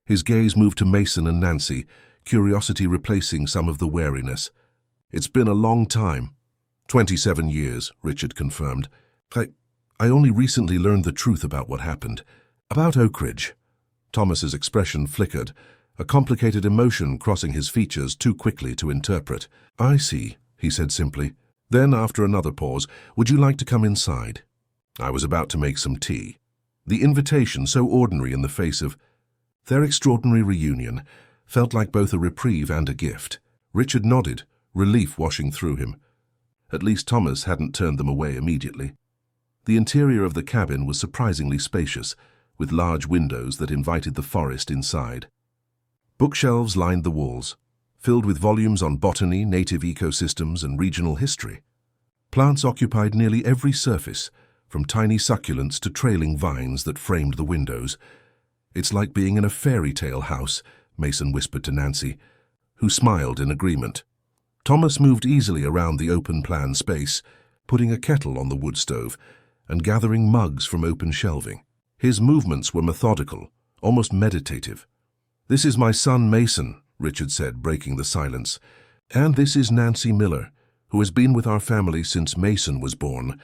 His gaze moved to Mason and Nancy, curiosity replacing some of the wariness. "It's been a long time." 27 years, Richard confirmed. I only recently learned the truth about what happened. About Oak Ridge." Thomas's expression flickered, a complicated emotion crossing his features too quickly to interpret. "I see," he said simply. Then, after another pause, "Would you like to come inside?" I was about to make some tea. The invitation, so ordinary in the face of their extraordinary reunion, felt like both a reprieve and a gift. Richard nodded, relief washing through him. At least Thomas hadn't turned them away immediately. The interior of the cabin was surprisingly spacious, with large windows that invited the forest inside. Bookshelves lined the walls, filled with volumes on botany, native ecosystems, and regional history. Plants occupied nearly every surface, from tiny succulents to trailing vines that framed the windows. "It's like being in a fairy tale house," Mason whispered to Nancy, who smiled in agreement. Thomas moved easily around the open-plan space, putting a kettle on the wood stove and gathering mugs from open shelving. His movements were methodical, almost meditative. "This is my son Mason," Richard said, breaking the silence. "And this is Nancy Miller, who has been with our family since Mason was born."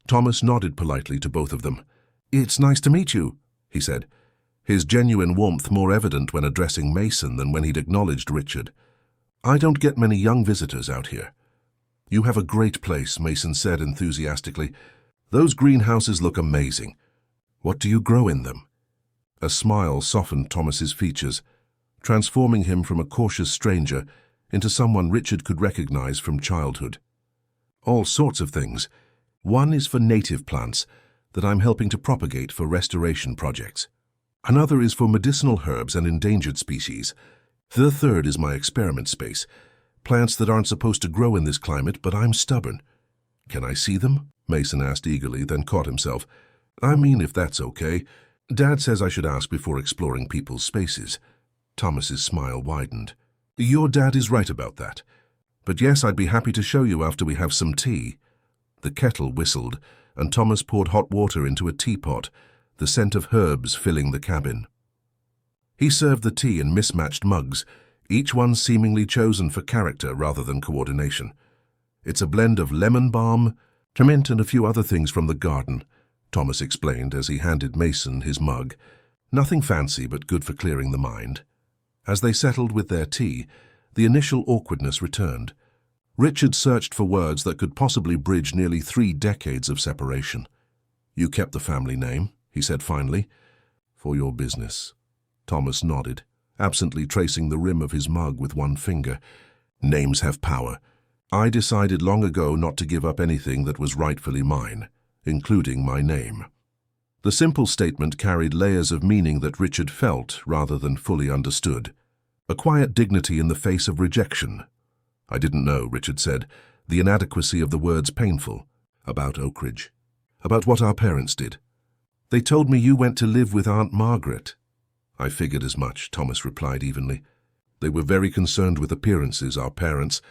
Thomas nodded politely to both of them. "It's nice to meet you," he said, his genuine warmth more evident when addressing Mason than when he'd acknowledged Richard. "I don't get many young visitors out here." "You have a great place," Mason said enthusiastically. "Those greenhouses look amazing. What do you grow in them?" A smile softened Thomas's features, transforming him from a cautious stranger into someone Richard could recognize from childhood. "All sorts of things. One is for native plants that I'm helping to propagate for restoration projects. Another is for medicinal herbs and endangered species. The third is my experiment space, plants that aren't supposed to grow in this climate, but I'm stubborn." "Can I see them?" Mason asked eagerly, then caught himself. "I mean, if that's okay. Dad says I should ask before exploring people's spaces." Thomas's smile widened. "Your dad is right about that. But yes, I'd be happy to show you after we have some tea." The kettle whistled, and Thomas poured hot water into a teapot, the scent of herbs filling the cabin. He served the tea in mismatched mugs, each one seemingly chosen for character rather than coordination. "It's a blend of lemon balm, mint, and a few other things from the garden," Thomas explained as he handed Mason his mug. "Nothing fancy, but good for clearing the mind." As they settled with their tea, the initial awkwardness returned. Richard searched for words that could possibly bridge nearly 3 decades of separation. "You kept the family name," he said finally. "For your business." Thomas nodded, absently tracing the rim of his mug with one finger. "Names have power. I decided long ago not to give up anything that was rightfully mine, including my name." The simple statement carried layers of meaning that Richard felt rather than fully understood. A quiet dignity in the face of rejection. "I didn't know," Richard said, the inadequacy of the words painful. "About Oak Ridge. About what our parents did." "They told me you went to live with Aunt Margaret." "I figured as much," Thomas replied evenly. "They were very concerned with appearances, our parents.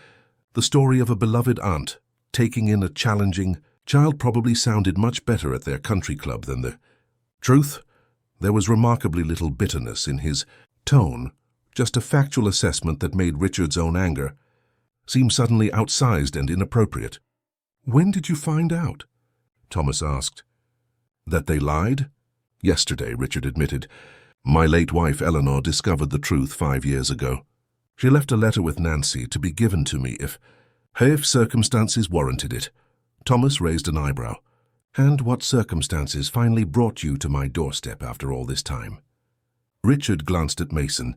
The story of a beloved aunt taking in a challenging child probably sounded much better at their country club than the truth." There was remarkably little bitterness in his tone, just a factual assessment that made Richard's own anger seem suddenly outsized and inappropriate. "When did you find out?" Thomas asked. "That they lied?" "Yesterday," Richard admitted. "My late wife Eleanor discovered the truth 5 years ago. She left a letter with Nancy to be given to me if circumstances warranted it." Thomas raised an eyebrow. "And what circumstances finally brought you to my doorstep after all this time?" Richard glanced at Mason,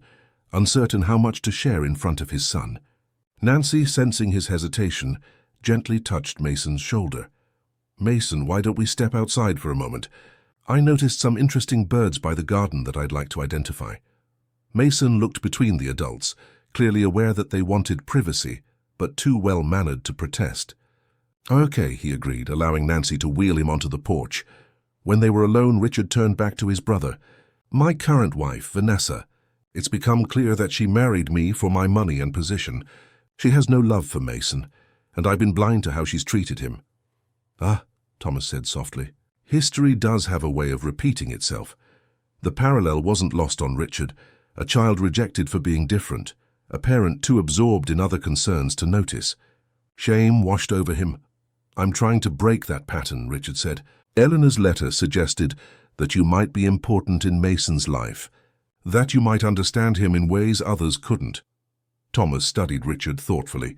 uncertain how much to share in front of his son. Nancy, sensing his hesitation, gently touched Mason's shoulder. "Mason, why don't we step outside for a moment? I noticed some interesting birds by the garden that I'd like to identify." Mason looked between the adults, clearly aware that they wanted privacy, but too well-mannered to protest. "Okay," he agreed, allowing Nancy to wheel him onto the porch. When they were alone, Richard turned back to his brother. "My current wife, Vanessa. It's become clear that she married me for my money and position. She has no love for Mason, and I've been blind to how she's treated him." "Ah," Thomas said softly. History does have a way of repeating itself. The parallel wasn't lost on Richard, a child rejected for being different, a parent too absorbed in other concerns to notice. Shame washed over him. "I'm trying to break that pattern," Richard said. "Eleanor's letter suggested that you might be important in Mason's life, that you might understand him in ways others couldn't." Thomas studied Richard thoughtfully.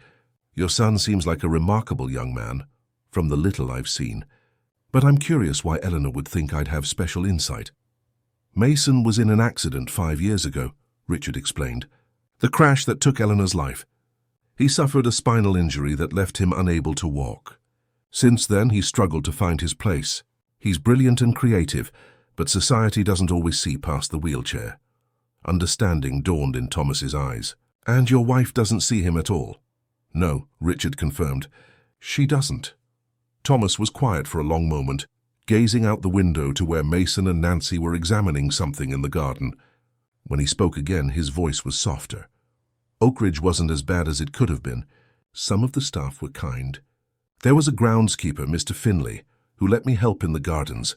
Your son seems like a remarkable young man, from the little I've seen. But I'm curious why Eleanor would think I'd have special insight. Mason was in an accident 5 years ago, Richard explained. The crash that took Eleanor's life. He suffered a spinal injury that left him unable to walk. Since then, he struggled to find his place. He's brilliant and creative, but society doesn't always see past the wheelchair. Understanding dawned in Thomas's eyes. And your wife doesn't see him at all? No, Richard confirmed. She doesn't. Thomas was quiet for a long moment, gazing out the window to where Mason and Nancy were examining something in the garden. When he spoke again, his voice was softer. Oakridge wasn't as bad as it could have been. Some of the staff were kind. There was a groundskeeper, Mr. Finley, who let me help in the gardens.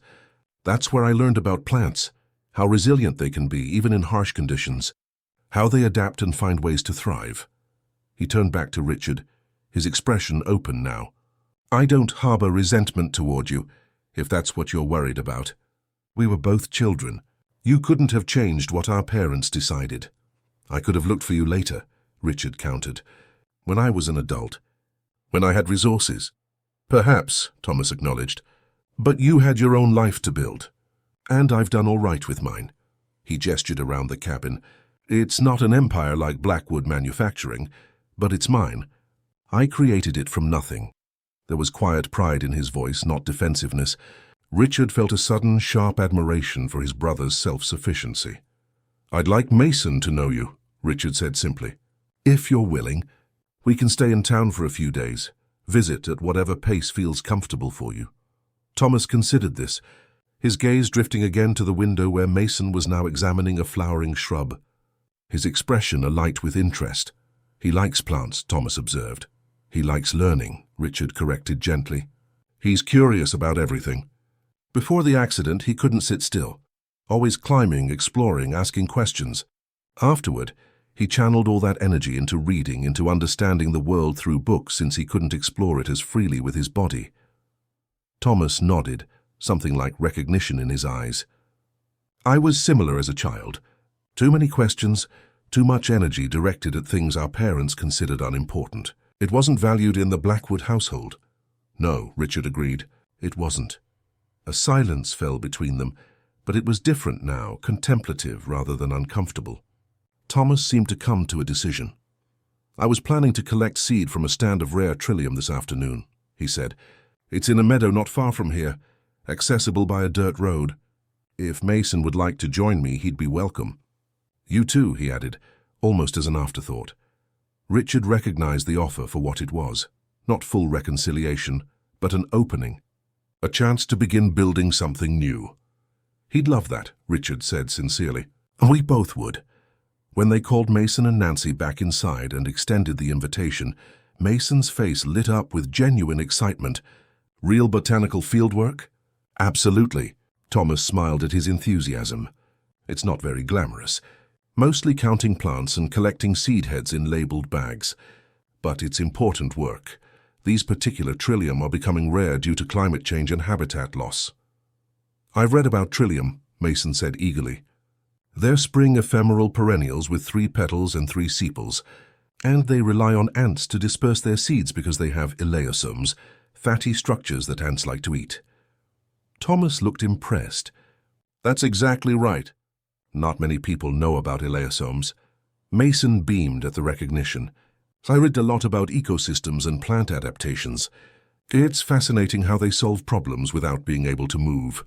That's where I learned about plants, how resilient they can be, even in harsh conditions, how they adapt and find ways to thrive. He turned back to Richard, his expression open now. I don't harbor resentment toward you, if that's what you're worried about. We were both children. You couldn't have changed what our parents decided. I could have looked for you later, Richard countered. When I was an adult. When I had resources. Perhaps, Thomas acknowledged. But you had your own life to build. And I've done all right with mine. He gestured around the cabin. It's not an empire like Blackwood Manufacturing, but it's mine. I created it from nothing. There was quiet pride in his voice, not defensiveness. Richard felt a sudden, sharp admiration for his brother's self-sufficiency. I'd like Mason to know you, Richard said simply. If you're willing, we can stay in town for a few days, visit at whatever pace feels comfortable for you. Thomas considered this, his gaze drifting again to the window where Mason was now examining a flowering shrub. His expression alight with interest. He likes plants, Thomas observed. He likes learning, Richard corrected gently. He's curious about everything. Before the accident, he couldn't sit still, always climbing, exploring, asking questions. Afterward, he channeled all that energy into reading, into understanding the world through books, since he couldn't explore it as freely with his body. Thomas nodded, something like recognition in his eyes. I was similar as a child. Too many questions, too much energy directed at things our parents considered unimportant. It wasn't valued in the Blackwood household. No, Richard agreed, it wasn't. A silence fell between them, but it was different now, contemplative rather than uncomfortable. Thomas seemed to come to a decision. I was planning to collect seed from a stand of rare trillium this afternoon, he said. It's in a meadow not far from here, accessible by a dirt road. If Mason would like to join me, he'd be welcome. You too, he added, almost as an afterthought. Richard recognized the offer for what it was, not full reconciliation, but an opening, a chance to begin building something new. He'd love that, Richard said sincerely. We both would. When they called Mason and Nancy back inside and extended the invitation, Mason's face lit up with genuine excitement. Real botanical fieldwork? Absolutely. Thomas smiled at his enthusiasm. It's not very glamorous. Mostly counting plants and collecting seed heads in labeled bags. But it's important work. These particular trillium are becoming rare due to climate change and habitat loss. I've read about trillium, Mason said eagerly. They're spring ephemeral perennials with 3 petals and 3 sepals, and they rely on ants to disperse their seeds because they have eleosomes, fatty structures that ants like to eat. Thomas looked impressed. That's exactly right. Not many people know about eleosomes. Mason beamed at the recognition. I read a lot about ecosystems and plant adaptations. It's fascinating how they solve problems without being able to move.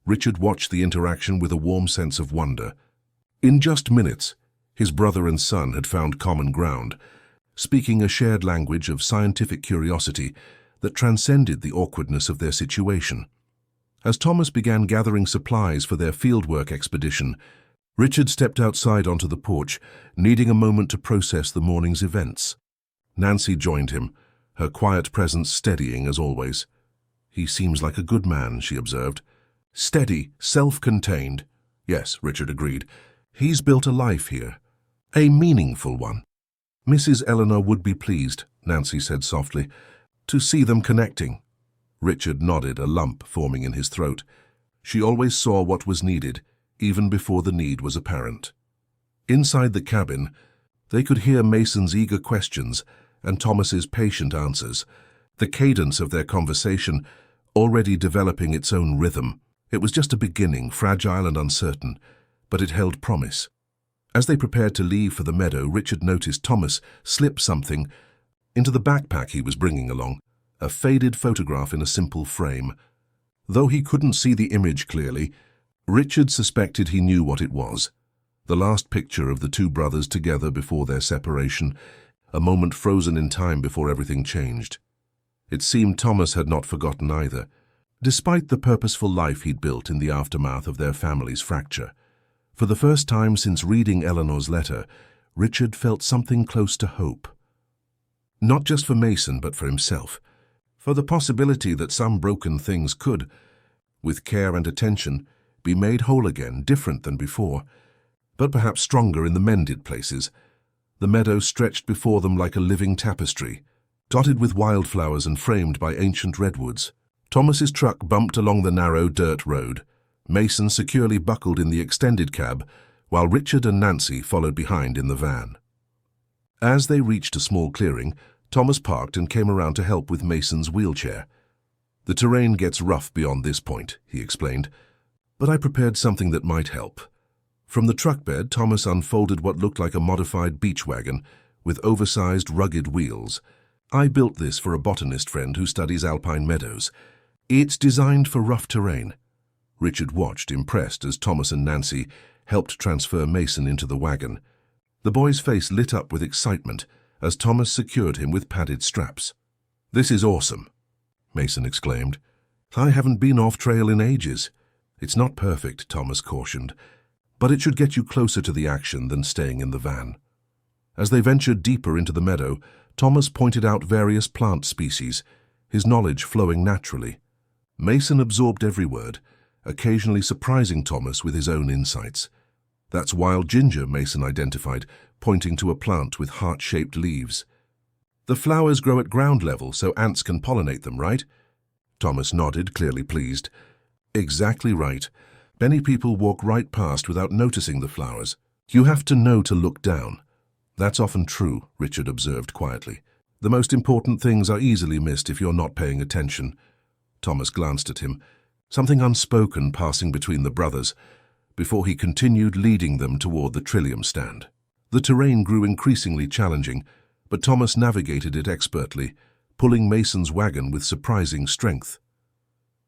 Richard watched the interaction with a warm sense of wonder. In just minutes, his brother and son had found common ground, speaking a shared language of scientific curiosity that transcended the awkwardness of their situation. As Thomas began gathering supplies for their fieldwork expedition, Richard stepped outside onto the porch, needing a moment to process the morning's events. Nancy joined him, her quiet presence steadying as always. He seems like a good man, she observed. Steady, self-contained. Yes, Richard agreed. He's built a life here. A meaningful one. Mrs. Eleanor would be pleased, Nancy said softly, to see them connecting. Richard nodded, a lump forming in his throat. She always saw what was needed, even before the need was apparent. Inside the cabin, they could hear Mason's eager questions and Thomas's patient answers, the cadence of their conversation already developing its own rhythm. It was just a beginning, fragile and uncertain, but it held promise. As they prepared to leave for the meadow, Richard noticed Thomas slip something into the backpack he was bringing along, a faded photograph in a simple frame. Though he couldn't see the image clearly, Richard suspected he knew what it was. The last picture of the two brothers together before their separation, a moment frozen in time before everything changed. It seemed Thomas had not forgotten either, despite the purposeful life he'd built in the aftermath of their family's fracture. For the first time since reading Eleanor's letter, Richard felt something close to hope. Not just for Mason, but for himself. For the possibility that some broken things could, with care and attention, be made whole again, different than before, but perhaps stronger in the mended places. The meadow stretched before them like a living tapestry, dotted with wildflowers and framed by ancient redwoods. Thomas's truck bumped along the narrow dirt road, Mason securely buckled in the extended cab, while Richard and Nancy followed behind in the van. As they reached a small clearing, Thomas parked and came around to help with Mason's wheelchair. "The terrain gets rough beyond this point," he explained, "but I prepared something that might help." From the truck bed, Thomas unfolded what looked like a modified beach wagon with oversized, rugged wheels. "I built this for a botanist friend who studies alpine meadows. It's designed for rough terrain." Richard watched, impressed, as Thomas and Nancy helped transfer Mason into the wagon. The boy's face lit up with excitement as Thomas secured him with padded straps. "This is awesome," Mason exclaimed. "I haven't been off trail in ages." "It's not perfect," Thomas cautioned, "but it should get you closer to the action than staying in the van." As they ventured deeper into the meadow, Thomas pointed out various plant species, his knowledge flowing naturally. Mason absorbed every word, occasionally surprising Thomas with his own insights. "That's wild ginger," Mason identified, pointing to a plant with heart-shaped leaves. "The flowers grow at ground level so ants can pollinate them, right?" Thomas nodded, clearly pleased. "Exactly right. Many people walk right past without noticing the flowers. You have to know to look down." "That's often true," Richard observed quietly. "The most important things are easily missed if you're not paying attention." Thomas glanced at him, something unspoken passing between the brothers, before he continued leading them toward the trillium stand. The terrain grew increasingly challenging, but Thomas navigated it expertly, pulling Mason's wagon with surprising strength.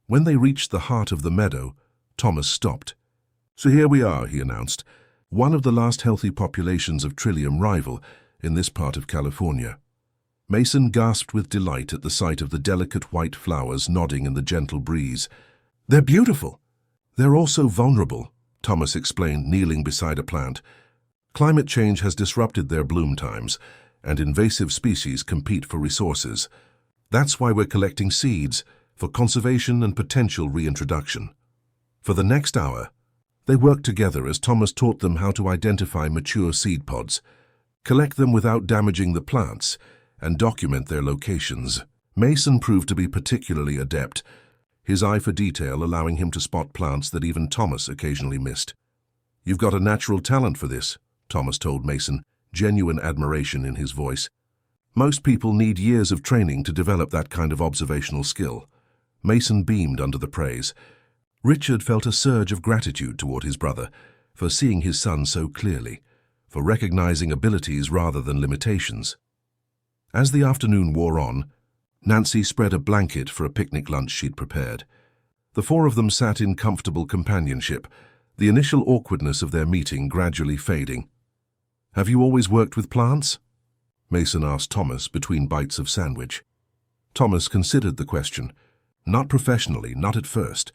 When they reached the heart of the meadow, Thomas stopped. "So here we are," he announced, "one of the last healthy populations of trillium rival in this part of California." Mason gasped with delight at the sight of the delicate white flowers nodding in the gentle breeze. "They're beautiful." "They're also vulnerable," Thomas explained, kneeling beside a plant. "Climate change has disrupted their bloom times, and invasive species compete for resources. That's why we're collecting seeds for conservation and potential reintroduction." For the next hour, they worked together as Thomas taught them how to identify mature seed pods, collect them without damaging the plants, and document their locations. Mason proved to be particularly adept, his eye for detail allowing him to spot plants that even Thomas occasionally missed. "You've got a natural talent for this," Thomas told Mason, genuine admiration in his voice. "Most people need years of training to develop that kind of observational skill." Mason beamed under the praise. Richard felt a surge of gratitude toward his brother for seeing his son so clearly, for recognizing abilities rather than limitations. As the afternoon wore on, Nancy spread a blanket for a picnic lunch she'd prepared. The four of them sat in comfortable companionship, the initial awkwardness of their meeting gradually fading. "Have you always worked with plants?" Mason asked Thomas between bites of sandwich. Thomas considered the question. "Not professionally, not at first.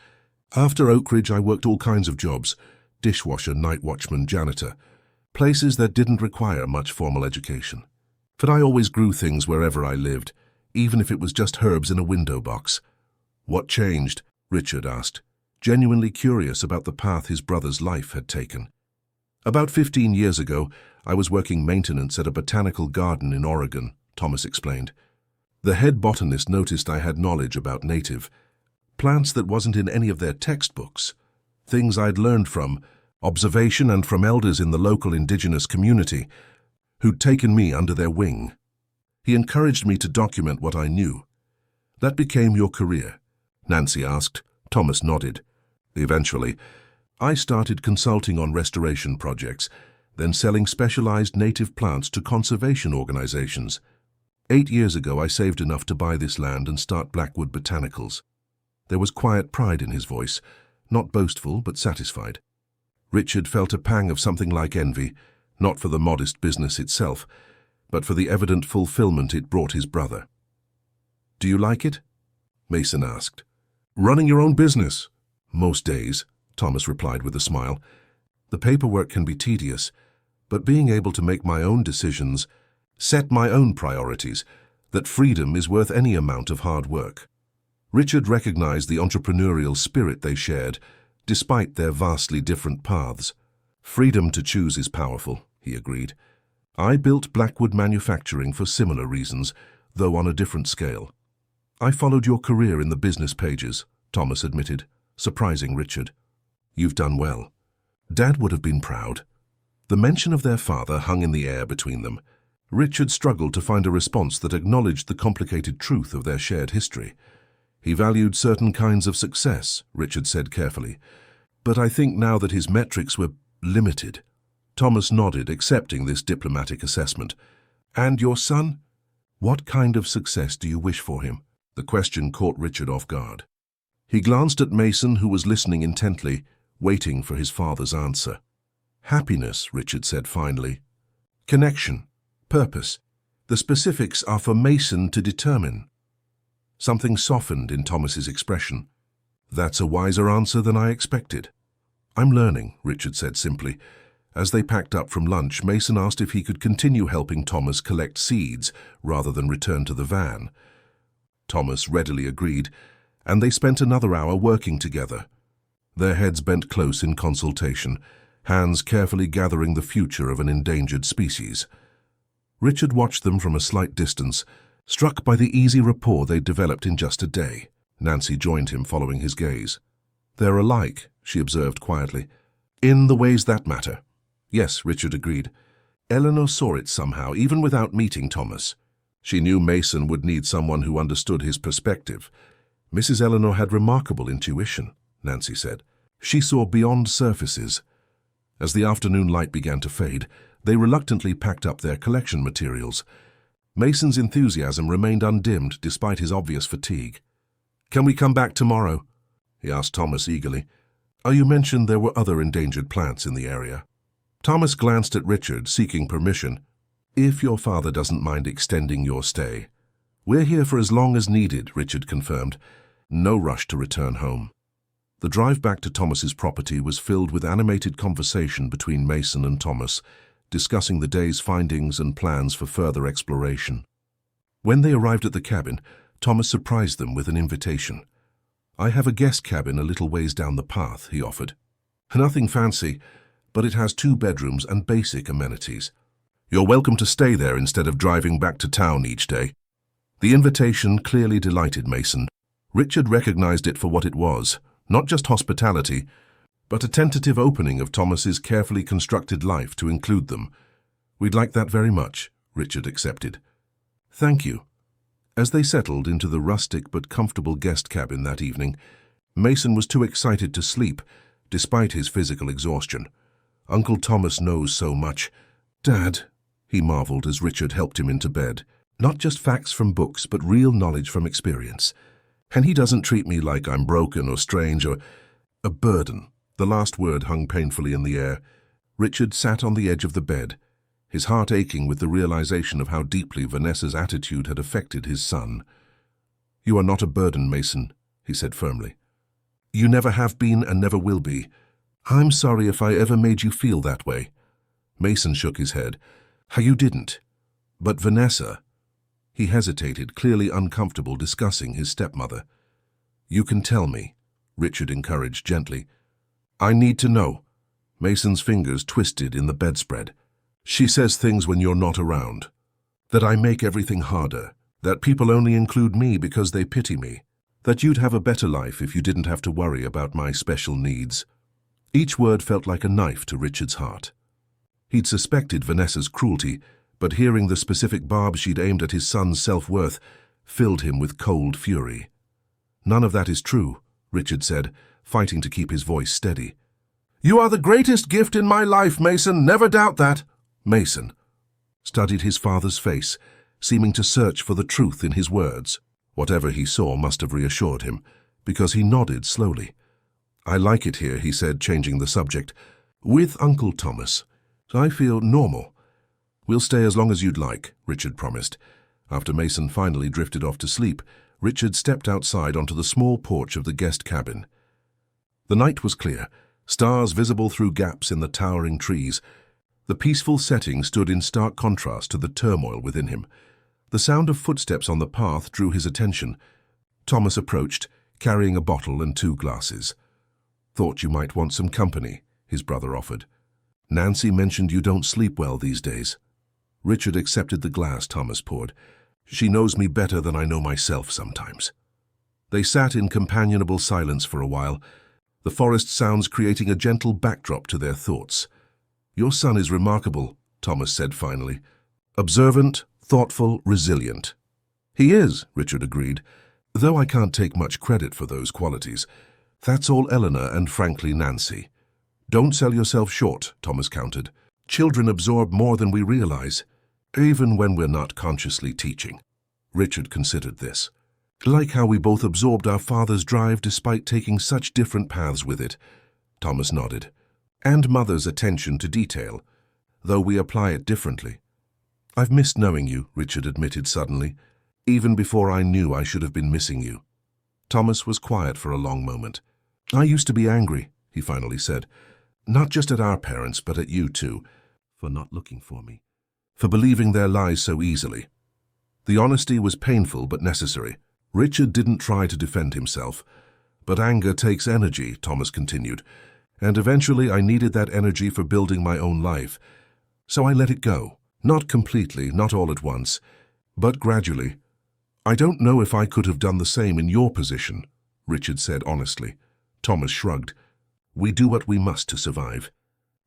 After Oak Ridge, I worked all kinds of jobs, dishwasher, night watchman, janitor, places that didn't require much formal education. But I always grew things wherever I lived, even if it was just herbs in a window box." "What changed?" Richard asked, genuinely curious about the path his brother's life had taken. "About 15 years ago, I was working maintenance at a botanical garden in Oregon," Thomas explained. "The head botanist noticed I had knowledge about native plants that wasn't in any of their textbooks, things I'd learned from observation and from elders in the local indigenous community who'd taken me under their wing. He encouraged me to document what I knew. That became your career? Nancy asked. Thomas nodded. Eventually, I started consulting on restoration projects, then selling specialized native plants to conservation organizations. 8 years ago, I saved enough to buy this land and start Blackwood Botanicals. There was quiet pride in his voice, not boastful but satisfied. Richard felt a pang of something like envy, not for the modest business itself, but for the evident fulfillment it brought his brother. Do you like it? Mason asked. Running your own business? Most days, Thomas replied with a smile. The paperwork can be tedious, but being able to make my own decisions, set my own priorities, that freedom is worth any amount of hard work. Richard recognized the entrepreneurial spirit they shared, despite their vastly different paths. Freedom to choose is powerful, he agreed. I built Blackwood Manufacturing for similar reasons, though on a different scale. I followed your career in the business pages, Thomas admitted, surprising Richard. You've done well. Dad would have been proud. The mention of their father hung in the air between them. Richard struggled to find a response that acknowledged the complicated truth of their shared history. He valued certain kinds of success, Richard said carefully, but I think now that his metrics were limited. Thomas nodded, accepting this diplomatic assessment. And your son? What kind of success do you wish for him? The question caught Richard off guard. He glanced at Mason, who was listening intently, waiting for his father's answer. Happiness, Richard said finally. Connection. Purpose. The specifics are for Mason to determine. Something softened in Thomas's expression. That's a wiser answer than I expected. I'm learning, Richard said simply. As they packed up from lunch, Mason asked if he could continue helping Thomas collect seeds rather than return to the van. Thomas readily agreed, and they spent another hour working together. Their heads bent close in consultation, hands carefully gathering the future of an endangered species. Richard watched them from a slight distance, struck by the easy rapport they'd developed in just a day. Nancy joined him, following his gaze. They're alike, she observed quietly. In the ways that matter. Yes, Richard agreed. Eleanor saw it somehow, even without meeting Thomas. She knew Mason would need someone who understood his perspective. Mrs. Eleanor had remarkable intuition, Nancy said. She saw beyond surfaces. As the afternoon light began to fade, they reluctantly packed up their collection materials. Mason's enthusiasm remained undimmed despite his obvious fatigue. Can we come back tomorrow? He asked Thomas eagerly. You mentioned there were other endangered plants in the area. Thomas glanced at Richard, seeking permission. If your father doesn't mind extending your stay. We're here for as long as needed, Richard confirmed. No rush to return home. The drive back to Thomas's property was filled with animated conversation between Mason and Thomas, discussing the day's findings and plans for further exploration. When they arrived at the cabin, Thomas surprised them with an invitation. I have a guest cabin a little ways down the path, he offered. Nothing fancy, but it has 2 bedrooms and basic amenities. You're welcome to stay there instead of driving back to town each day. The invitation clearly delighted Mason. Richard recognized it for what it was, not just hospitality, but a tentative opening of Thomas's carefully constructed life to include them. We'd like that very much, Richard accepted. Thank you. As they settled into the rustic but comfortable guest cabin that evening, Mason was too excited to sleep, despite his physical exhaustion. Uncle Thomas knows so much. Dad, he marveled as Richard helped him into bed. Not just facts from books, but real knowledge from experience. And he doesn't treat me like I'm broken or strange or a burden. The last word hung painfully in the air. Richard sat on the edge of the bed, his heart aching with the realization of how deeply Vanessa's attitude had affected his son. You are not a burden, Mason, he said firmly. You never have been and never will be. I'm sorry if I ever made you feel that way. Mason shook his head. You didn't. But Vanessa... He hesitated, clearly uncomfortable discussing his stepmother. You can tell me, Richard encouraged gently. I need to know. Mason's fingers twisted in the bedspread. She says things when you're not around. That I make everything harder. That people only include me because they pity me. That you'd have a better life if you didn't have to worry about my special needs. Each word felt like a knife to Richard's heart. He'd suspected Vanessa's cruelty, but hearing the specific barb she'd aimed at his son's self-worth filled him with cold fury. "None of that is true," Richard said, fighting to keep his voice steady. "You are the greatest gift in my life, Mason, never doubt that." Mason studied his father's face, seeming to search for the truth in his words. Whatever he saw must have reassured him, because he nodded slowly. "I like it here," he said, changing the subject. "With Uncle Thomas. I feel normal." "We'll stay as long as you'd like," Richard promised. After Mason finally drifted off to sleep, Richard stepped outside onto the small porch of the guest cabin. The night was clear, stars visible through gaps in the towering trees. The peaceful setting stood in stark contrast to the turmoil within him. The sound of footsteps on the path drew his attention. Thomas approached, carrying a bottle and 2 glasses. "Thought you might want some company," his brother offered. "Nancy mentioned you don't sleep well these days." Richard accepted the glass Thomas poured. "She knows me better than I know myself sometimes." They sat in companionable silence for a while, the forest sounds creating a gentle backdrop to their thoughts. "Your son is remarkable," Thomas said finally. "Observant, thoughtful, resilient." "He is," Richard agreed, "though I can't take much credit for those qualities. That's all Eleanor and frankly Nancy." "Don't sell yourself short," Thomas countered. "Children absorb more than we realize, even when we're not consciously teaching." Richard considered this. "Like how we both absorbed our father's drive despite taking such different paths with it." Thomas nodded. "And mother's attention to detail, though we apply it differently." "I've missed knowing you," Richard admitted suddenly. "Even before I knew I should have been missing you." Thomas was quiet for a long moment. "I used to be angry," he finally said. "Not just at our parents, but at you too, for not looking for me, for believing their lies so easily." The honesty was painful but necessary. Richard didn't try to defend himself. "But anger takes energy," Thomas continued, "and eventually I needed that energy for building my own life. So I let it go. Not completely, not all at once, but gradually. I don't know if I could have done the same in your position," Richard said honestly. Thomas shrugged. "We do what we must to survive.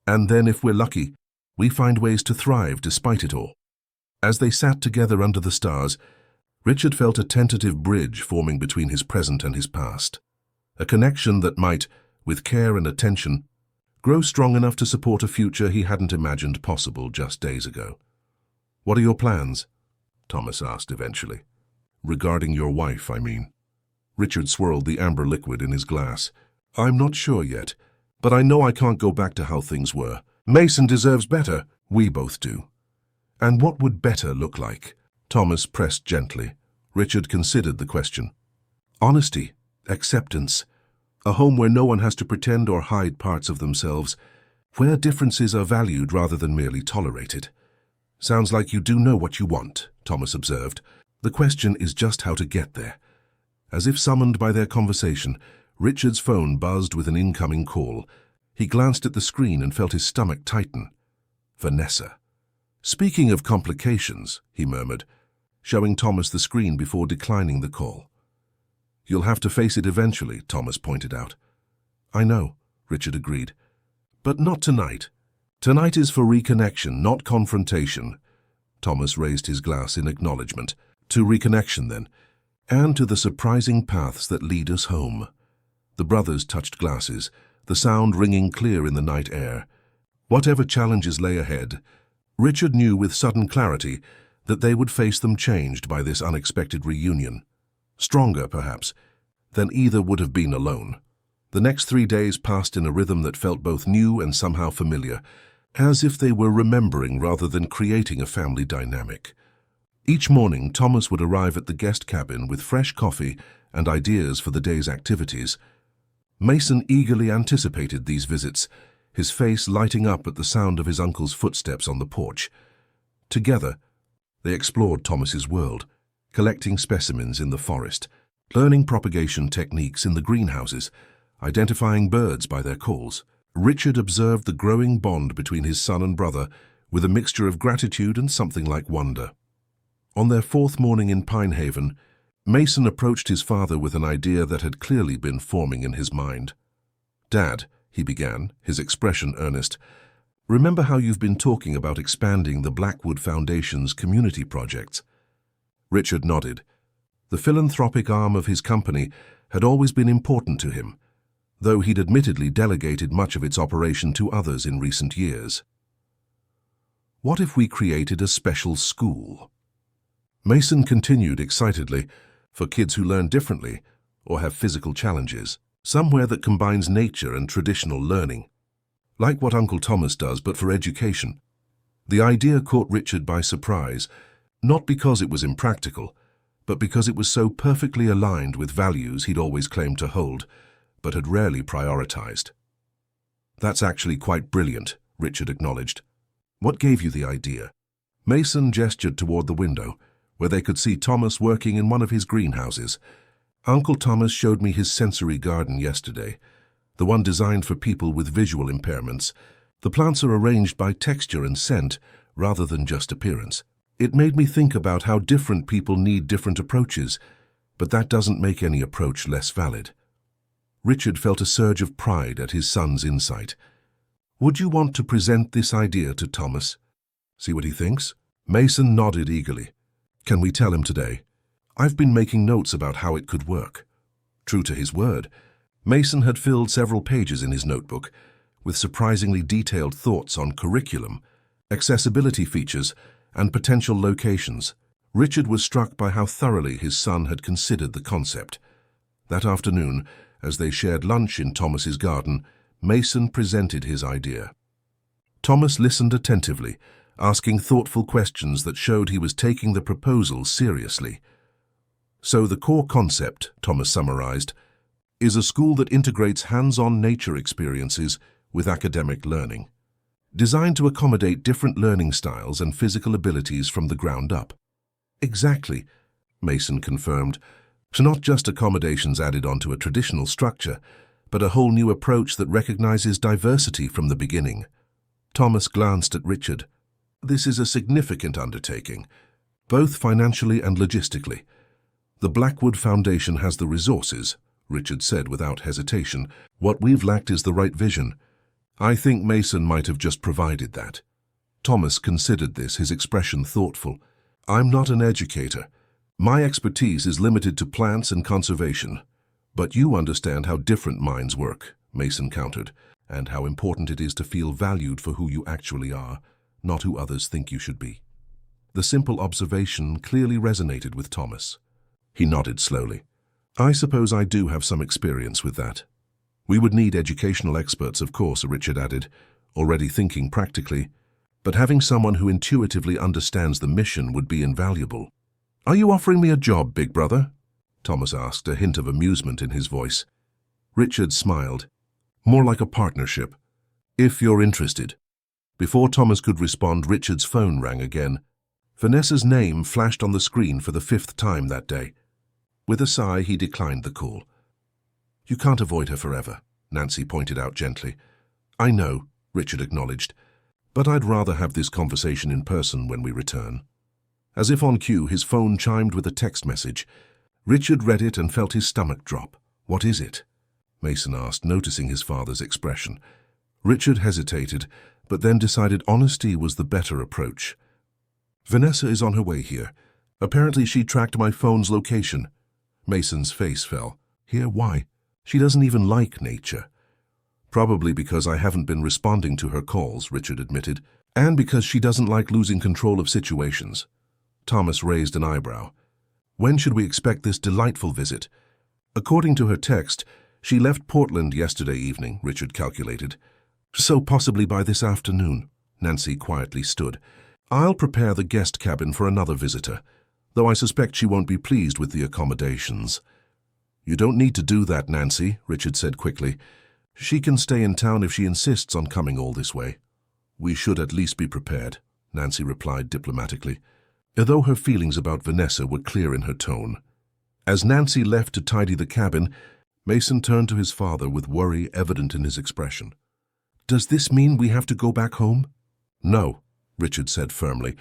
And then, if we're lucky, we find ways to thrive despite it all." As they sat together under the stars, Richard felt a tentative bridge forming between his present and his past. A connection that might, with care and attention, grow strong enough to support a future he hadn't imagined possible just days ago. "What are your plans?" Thomas asked eventually. "Regarding your wife, I mean." Richard swirled the amber liquid in his glass. "I'm not sure yet, but I know I can't go back to how things were. Mason deserves better. We both do." "And what would better look like?" Thomas pressed gently. Richard considered the question. "Honesty, acceptance, a home where no one has to pretend or hide parts of themselves, where differences are valued rather than merely tolerated." "Sounds like you do know what you want," Thomas observed. "The question is just how to get there." As if summoned by their conversation, Richard's phone buzzed with an incoming call. He glanced at the screen and felt his stomach tighten. Vanessa. "Speaking of complications," he murmured, showing Thomas the screen before declining the call. "You'll have to face it eventually," Thomas pointed out. "I know," Richard agreed. "But not tonight. Tonight is for reconnection, not confrontation." Thomas raised his glass in acknowledgement. "To reconnection, then, and to the surprising paths that lead us home." The brothers touched glasses, the sound ringing clear in the night air. Whatever challenges lay ahead, Richard knew with sudden clarity that they would face them changed by this unexpected reunion. Stronger, perhaps, than either would have been alone. The next 3 days passed in a rhythm that felt both new and somehow familiar, as if they were remembering rather than creating a family dynamic. Each morning, Thomas would arrive at the guest cabin with fresh coffee and ideas for the day's activities. Mason eagerly anticipated these visits, his face lighting up at the sound of his uncle's footsteps on the porch. Together, they explored Thomas's world, collecting specimens in the forest, learning propagation techniques in the greenhouses, identifying birds by their calls. Richard observed the growing bond between his son and brother with a mixture of gratitude and something like wonder. On their 4th morning in Pinehaven, Mason approached his father with an idea that had clearly been forming in his mind. "Dad," he began, his expression earnest, Remember how you've been talking about expanding the Blackwood Foundation's community projects? Richard nodded. The philanthropic arm of his company had always been important to him, though he'd admittedly delegated much of its operation to others in recent years. What if we created a special school? Mason continued excitedly, for kids who learn differently or have physical challenges, somewhere that combines nature and traditional learning. Like what Uncle Thomas does, but for education. The idea caught Richard by surprise, not because it was impractical, but because it was so perfectly aligned with values he'd always claimed to hold, but had rarely prioritized. That's actually quite brilliant, Richard acknowledged. What gave you the idea? Mason gestured toward the window, where they could see Thomas working in one of his greenhouses. Uncle Thomas showed me his sensory garden yesterday, the one designed for people with visual impairments. The plants are arranged by texture and scent, rather than just appearance. It made me think about how different people need different approaches, but that doesn't make any approach less valid. Richard felt a surge of pride at his son's insight. Would you want to present this idea to Thomas? See what he thinks? Mason nodded eagerly. Can we tell him today? I've been making notes about how it could work. True to his word, Mason had filled several pages in his notebook with surprisingly detailed thoughts on curriculum, accessibility features, and potential locations. Richard was struck by how thoroughly his son had considered the concept. That afternoon, as they shared lunch in Thomas's garden, Mason presented his idea. Thomas listened attentively, asking thoughtful questions that showed he was taking the proposal seriously. So the core concept, Thomas summarized, is a school that integrates hands-on nature experiences with academic learning, designed to accommodate different learning styles and physical abilities from the ground up. Exactly, Mason confirmed. So not just accommodations added onto a traditional structure, but a whole new approach that recognizes diversity from the beginning. Thomas glanced at Richard. This is a significant undertaking, both financially and logistically. The Blackwood Foundation has the resources, Richard said without hesitation. What we've lacked is the right vision. I think Mason might have just provided that. Thomas considered this, his expression thoughtful. I'm not an educator. My expertise is limited to plants and conservation. But you understand how different minds work, Mason countered, and how important it is to feel valued for who you actually are, not who others think you should be. The simple observation clearly resonated with Thomas. He nodded slowly. I suppose I do have some experience with that. We would need educational experts, of course, Richard added, already thinking practically, but having someone who intuitively understands the mission would be invaluable. Are you offering me a job, big brother? Thomas asked, a hint of amusement in his voice. Richard smiled. More like a partnership, if you're interested. Before Thomas could respond, Richard's phone rang again. Vanessa's name flashed on the screen for the 5th time that day. With a sigh, he declined the call. You can't avoid her forever, Nancy pointed out gently. I know, Richard acknowledged, but I'd rather have this conversation in person when we return. As if on cue, his phone chimed with a text message. Richard read it and felt his stomach drop. What is it? Mason asked, noticing his father's expression. Richard hesitated, but then decided honesty was the better approach. Vanessa is on her way here. Apparently she tracked my phone's location. Mason's face fell. Here, why? She doesn't even like nature. Probably because I haven't been responding to her calls, Richard admitted, and because she doesn't like losing control of situations. Thomas raised an eyebrow. When should we expect this delightful visit? According to her text, she left Portland yesterday evening, Richard calculated. So possibly by this afternoon. Nancy quietly stood. I'll prepare the guest cabin for another visitor, though I suspect she won't be pleased with the accommodations. You don't need to do that, Nancy, Richard said quickly. She can stay in town if she insists on coming all this way. We should at least be prepared, Nancy replied diplomatically, although her feelings about Vanessa were clear in her tone. As Nancy left to tidy the cabin, Mason turned to his father with worry evident in his expression. Does this mean we have to go back home? No, Richard said firmly.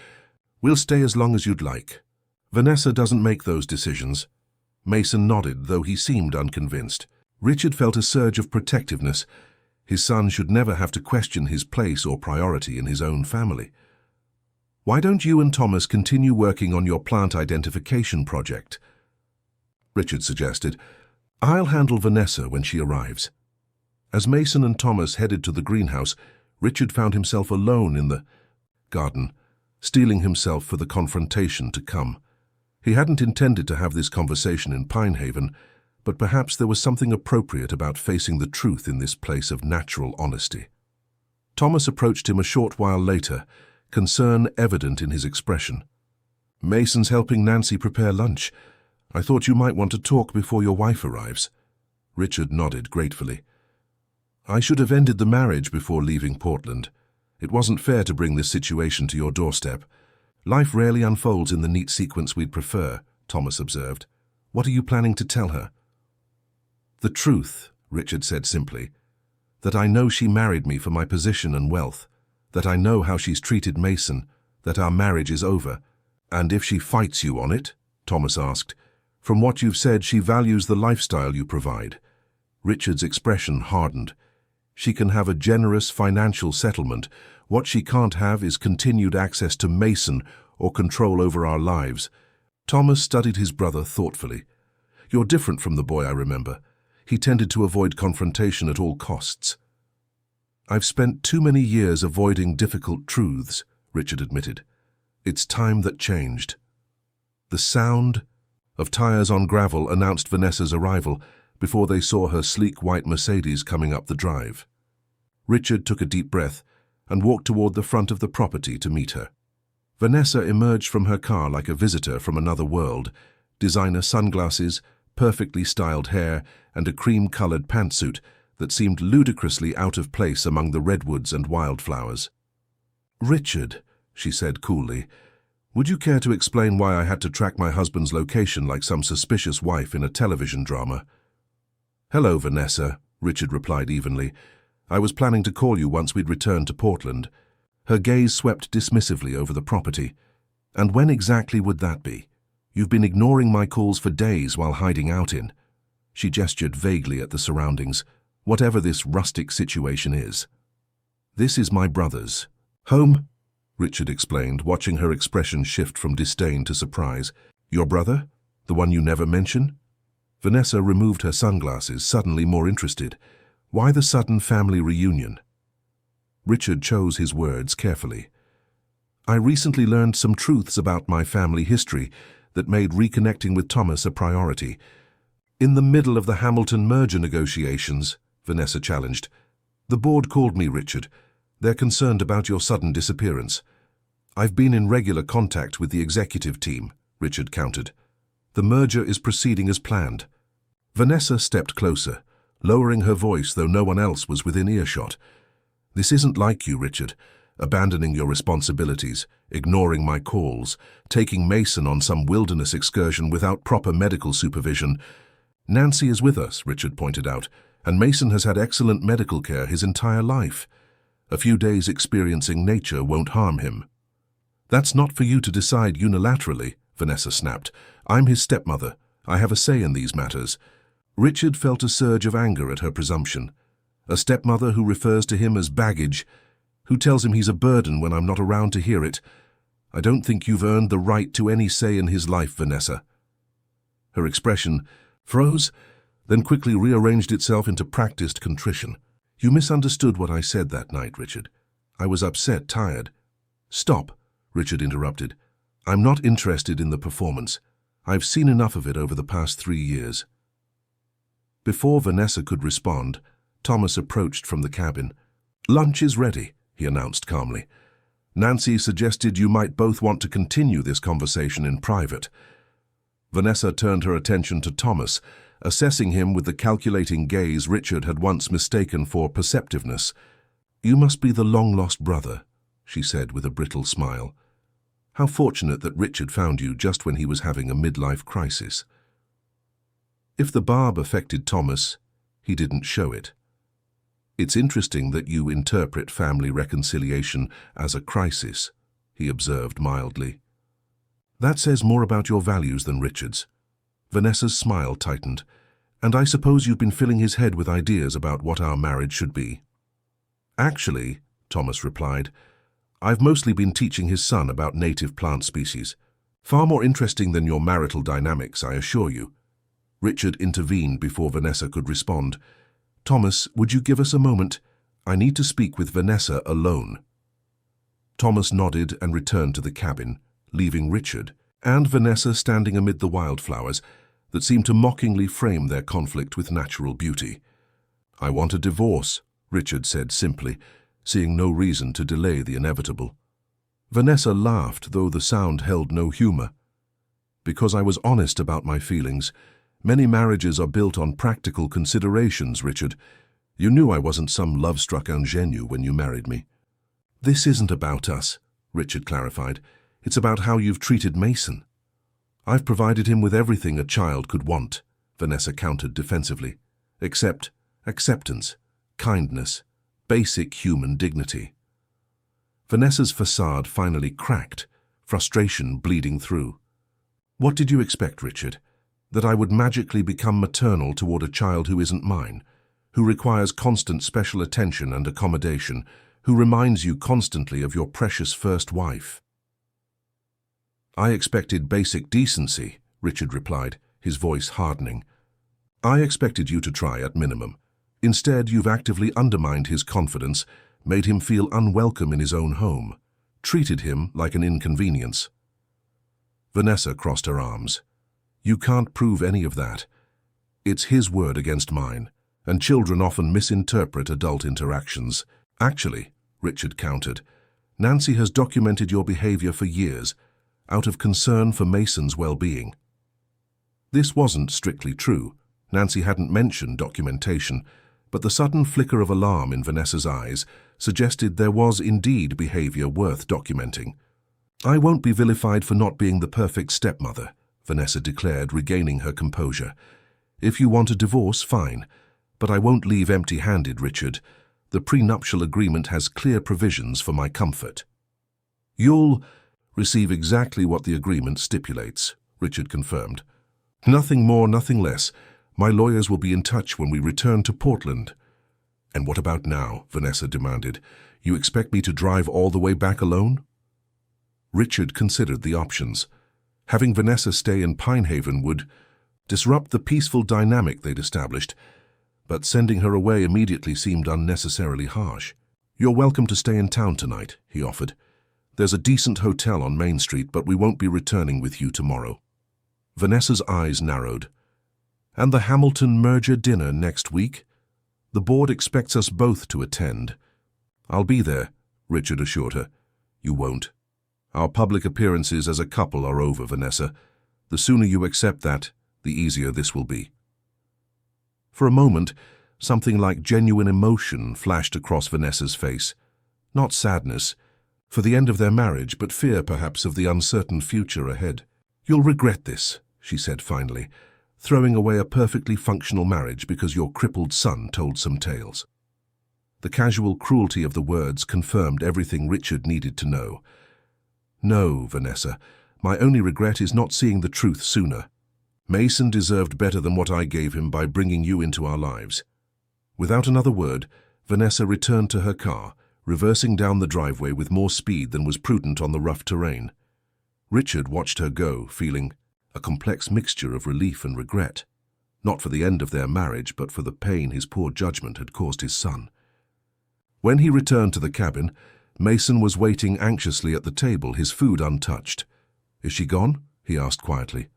We'll stay as long as you'd like. Vanessa doesn't make those decisions. Mason nodded, though he seemed unconvinced. Richard felt a surge of protectiveness. His son should never have to question his place or priority in his own family. Why don't you and Thomas continue working on your plant identification project? Richard suggested. I'll handle Vanessa when she arrives. As Mason and Thomas headed to the greenhouse, Richard found himself alone in the garden, steeling himself for the confrontation to come. He hadn't intended to have this conversation in Pinehaven, but perhaps there was something appropriate about facing the truth in this place of natural honesty. Thomas approached him a short while later, concern evident in his expression. Mason's helping Nancy prepare lunch. I thought you might want to talk before your wife arrives. Richard nodded gratefully. I should have ended the marriage before leaving Portland. It wasn't fair to bring this situation to your doorstep. Life rarely unfolds in the neat sequence we'd prefer, Thomas observed. What are you planning to tell her? The truth, Richard said simply. That I know she married me for my position and wealth. That I know how she's treated Mason. That our marriage is over. And if she fights you on it? Thomas asked. From what you've said, she values the lifestyle you provide. Richard's expression hardened. She can have a generous financial settlement. What she can't have is continued access to Mason or control over our lives. Thomas studied his brother thoughtfully. You're different from the boy I remember. He tended to avoid confrontation at all costs. I've spent too many years avoiding difficult truths, Richard admitted. It's time that changed. The sound of tires on gravel announced Vanessa's arrival before they saw her sleek white Mercedes coming up the drive. Richard took a deep breath and walked toward the front of the property to meet her. Vanessa emerged from her car like a visitor from another world, designer sunglasses, perfectly styled hair, and a cream-colored pantsuit that seemed ludicrously out of place among the redwoods and wildflowers. Richard, she said coolly, would you care to explain why I had to track my husband's location like some suspicious wife in a television drama? Hello, Vanessa, Richard replied evenly. I was planning to call you once we'd returned to Portland. Her gaze swept dismissively over the property. And when exactly would that be? You've been ignoring my calls for days while hiding out in. She gestured vaguely at the surroundings, whatever this rustic situation is. This is my brother's home, Richard explained, watching her expression shift from disdain to surprise. Your brother? The one you never mention? Vanessa removed her sunglasses, suddenly more interested. Why the sudden family reunion? Richard chose his words carefully. I recently learned some truths about my family history that made reconnecting with Thomas a priority. In the middle of the Hamilton merger negotiations, Vanessa challenged. The board called me, Richard. They're concerned about your sudden disappearance. I've been in regular contact with the executive team, Richard countered. The merger is proceeding as planned. Vanessa stepped closer, lowering her voice though no one else was within earshot. This isn't like you, Richard, abandoning your responsibilities, ignoring my calls, taking Mason on some wilderness excursion without proper medical supervision. Nancy is with us, Richard pointed out, and Mason has had excellent medical care his entire life. A few days experiencing nature won't harm him. That's not for you to decide unilaterally, Vanessa snapped. I'm his stepmother. I have a say in these matters. Richard felt a surge of anger at her presumption. A stepmother who refers to him as baggage, who tells him he's a burden when I'm not around to hear it. I don't think you've earned the right to any say in his life, Vanessa. Her expression froze, then quickly rearranged itself into practiced contrition. You misunderstood what I said that night, Richard. I was upset, tired. Stop, Richard interrupted. I'm not interested in the performance. I've seen enough of it over the past 3 years. Before Vanessa could respond, Thomas approached from the cabin. Lunch is ready, he announced calmly. Nancy suggested you might both want to continue this conversation in private. Vanessa turned her attention to Thomas, assessing him with the calculating gaze Richard had once mistaken for perceptiveness. You must be the long-lost brother, she said with a brittle smile. How fortunate that Richard found you just when he was having a midlife crisis. If the barb affected Thomas, he didn't show it. It's interesting that you interpret family reconciliation as a crisis, he observed mildly. That says more about your values than Richard's. Vanessa's smile tightened. And I suppose you've been filling his head with ideas about what our marriage should be. Actually, Thomas replied, I've mostly been teaching his son about native plant species. Far more interesting than your marital dynamics, I assure you. Richard intervened before Vanessa could respond. Thomas, would you give us a moment? I need to speak with Vanessa alone. Thomas nodded and returned to the cabin, leaving Richard and Vanessa standing amid the wildflowers that seemed to mockingly frame their conflict with natural beauty. I want a divorce, Richard said simply, seeing no reason to delay the inevitable. Vanessa laughed, though the sound held no humor. Because I was honest about my feelings. Many marriages are built on practical considerations, Richard. You knew I wasn't some love-struck ingénue when you married me. This isn't about us, Richard clarified. It's about how you've treated Mason. I've provided him with everything a child could want, Vanessa countered defensively, except acceptance, kindness, basic human dignity. Vanessa's facade finally cracked, frustration bleeding through. What did you expect, Richard? That I would magically become maternal toward a child who isn't mine, who requires constant special attention and accommodation, who reminds you constantly of your precious first wife? I expected basic decency, Richard replied, his voice hardening. I expected you to try at minimum. Instead, you've actively undermined his confidence, made him feel unwelcome in his own home, treated him like an inconvenience. Vanessa crossed her arms. You can't prove any of that. It's his word against mine, and children often misinterpret adult interactions. Actually, Richard countered, Nancy has documented your behavior for years, out of concern for Mason's well-being. This wasn't strictly true. Nancy hadn't mentioned documentation, but the sudden flicker of alarm in Vanessa's eyes suggested there was indeed behavior worth documenting. I won't be vilified for not being the perfect stepmother, Vanessa declared, regaining her composure. If you want a divorce, fine, but I won't leave empty-handed, Richard. The prenuptial agreement has clear provisions for my comfort. You'll receive exactly what the agreement stipulates, Richard confirmed. Nothing more, nothing less. My lawyers will be in touch when we return to Portland. And what about now? Vanessa demanded. You expect me to drive all the way back alone? Richard considered the options. Having Vanessa stay in Pinehaven would disrupt the peaceful dynamic they'd established, but sending her away immediately seemed unnecessarily harsh. You're welcome to stay in town tonight, he offered. There's a decent hotel on Main Street, but we won't be returning with you tomorrow. Vanessa's eyes narrowed. And the Hamilton merger dinner next week? The board expects us both to attend. I'll be there, Richard assured her. You won't. Our public appearances as a couple are over, Vanessa. The sooner you accept that, the easier this will be. For a moment, something like genuine emotion flashed across Vanessa's face. Not sadness for the end of their marriage, but fear perhaps of the uncertain future ahead. You'll regret this, she said finally, throwing away a perfectly functional marriage because your crippled son told some tales. The casual cruelty of the words confirmed everything Richard needed to know. No, Vanessa, my only regret is not seeing the truth sooner. Mason deserved better than what I gave him by bringing you into our lives. Without another word, Vanessa returned to her car, reversing down the driveway with more speed than was prudent on the rough terrain. Richard watched her go, feeling a complex mixture of relief and regret, not for the end of their marriage, but for the pain his poor judgment had caused his son. When he returned to the cabin, Mason was waiting anxiously at the table, his food untouched. Is she gone? He asked quietly.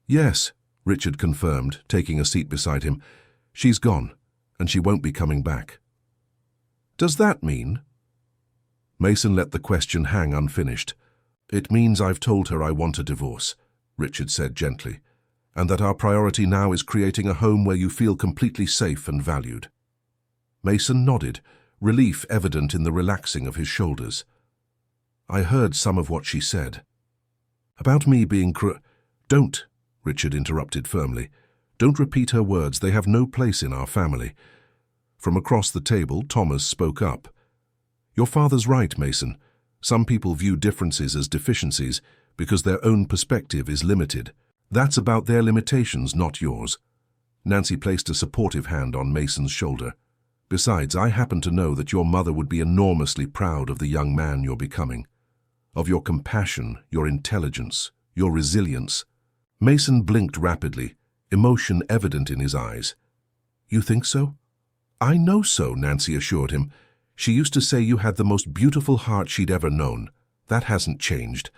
Yes, Richard confirmed, taking a seat beside him. She's gone, and she won't be coming back. Does that mean? Mason let the question hang unfinished. It means I've told her I want a divorce, Richard said gently, and that our priority now is creating a home where you feel completely safe and valued. Mason nodded, relief evident in the relaxing of his shoulders. I heard some of what she said. About me being Don't, Richard interrupted firmly. Don't repeat her words, they have no place in our family. From across the table, Thomas spoke up. Your father's right, Mason. Some people view differences as deficiencies because their own perspective is limited. That's about their limitations, not yours. Nancy placed a supportive hand on Mason's shoulder. Besides, I happen to know that your mother would be enormously proud of the young man you're becoming, of your compassion, your intelligence, your resilience. Mason blinked rapidly, emotion evident in his eyes. You think so? I know so, Nancy assured him. She used to say you had the most beautiful heart she'd ever known. That hasn't changed.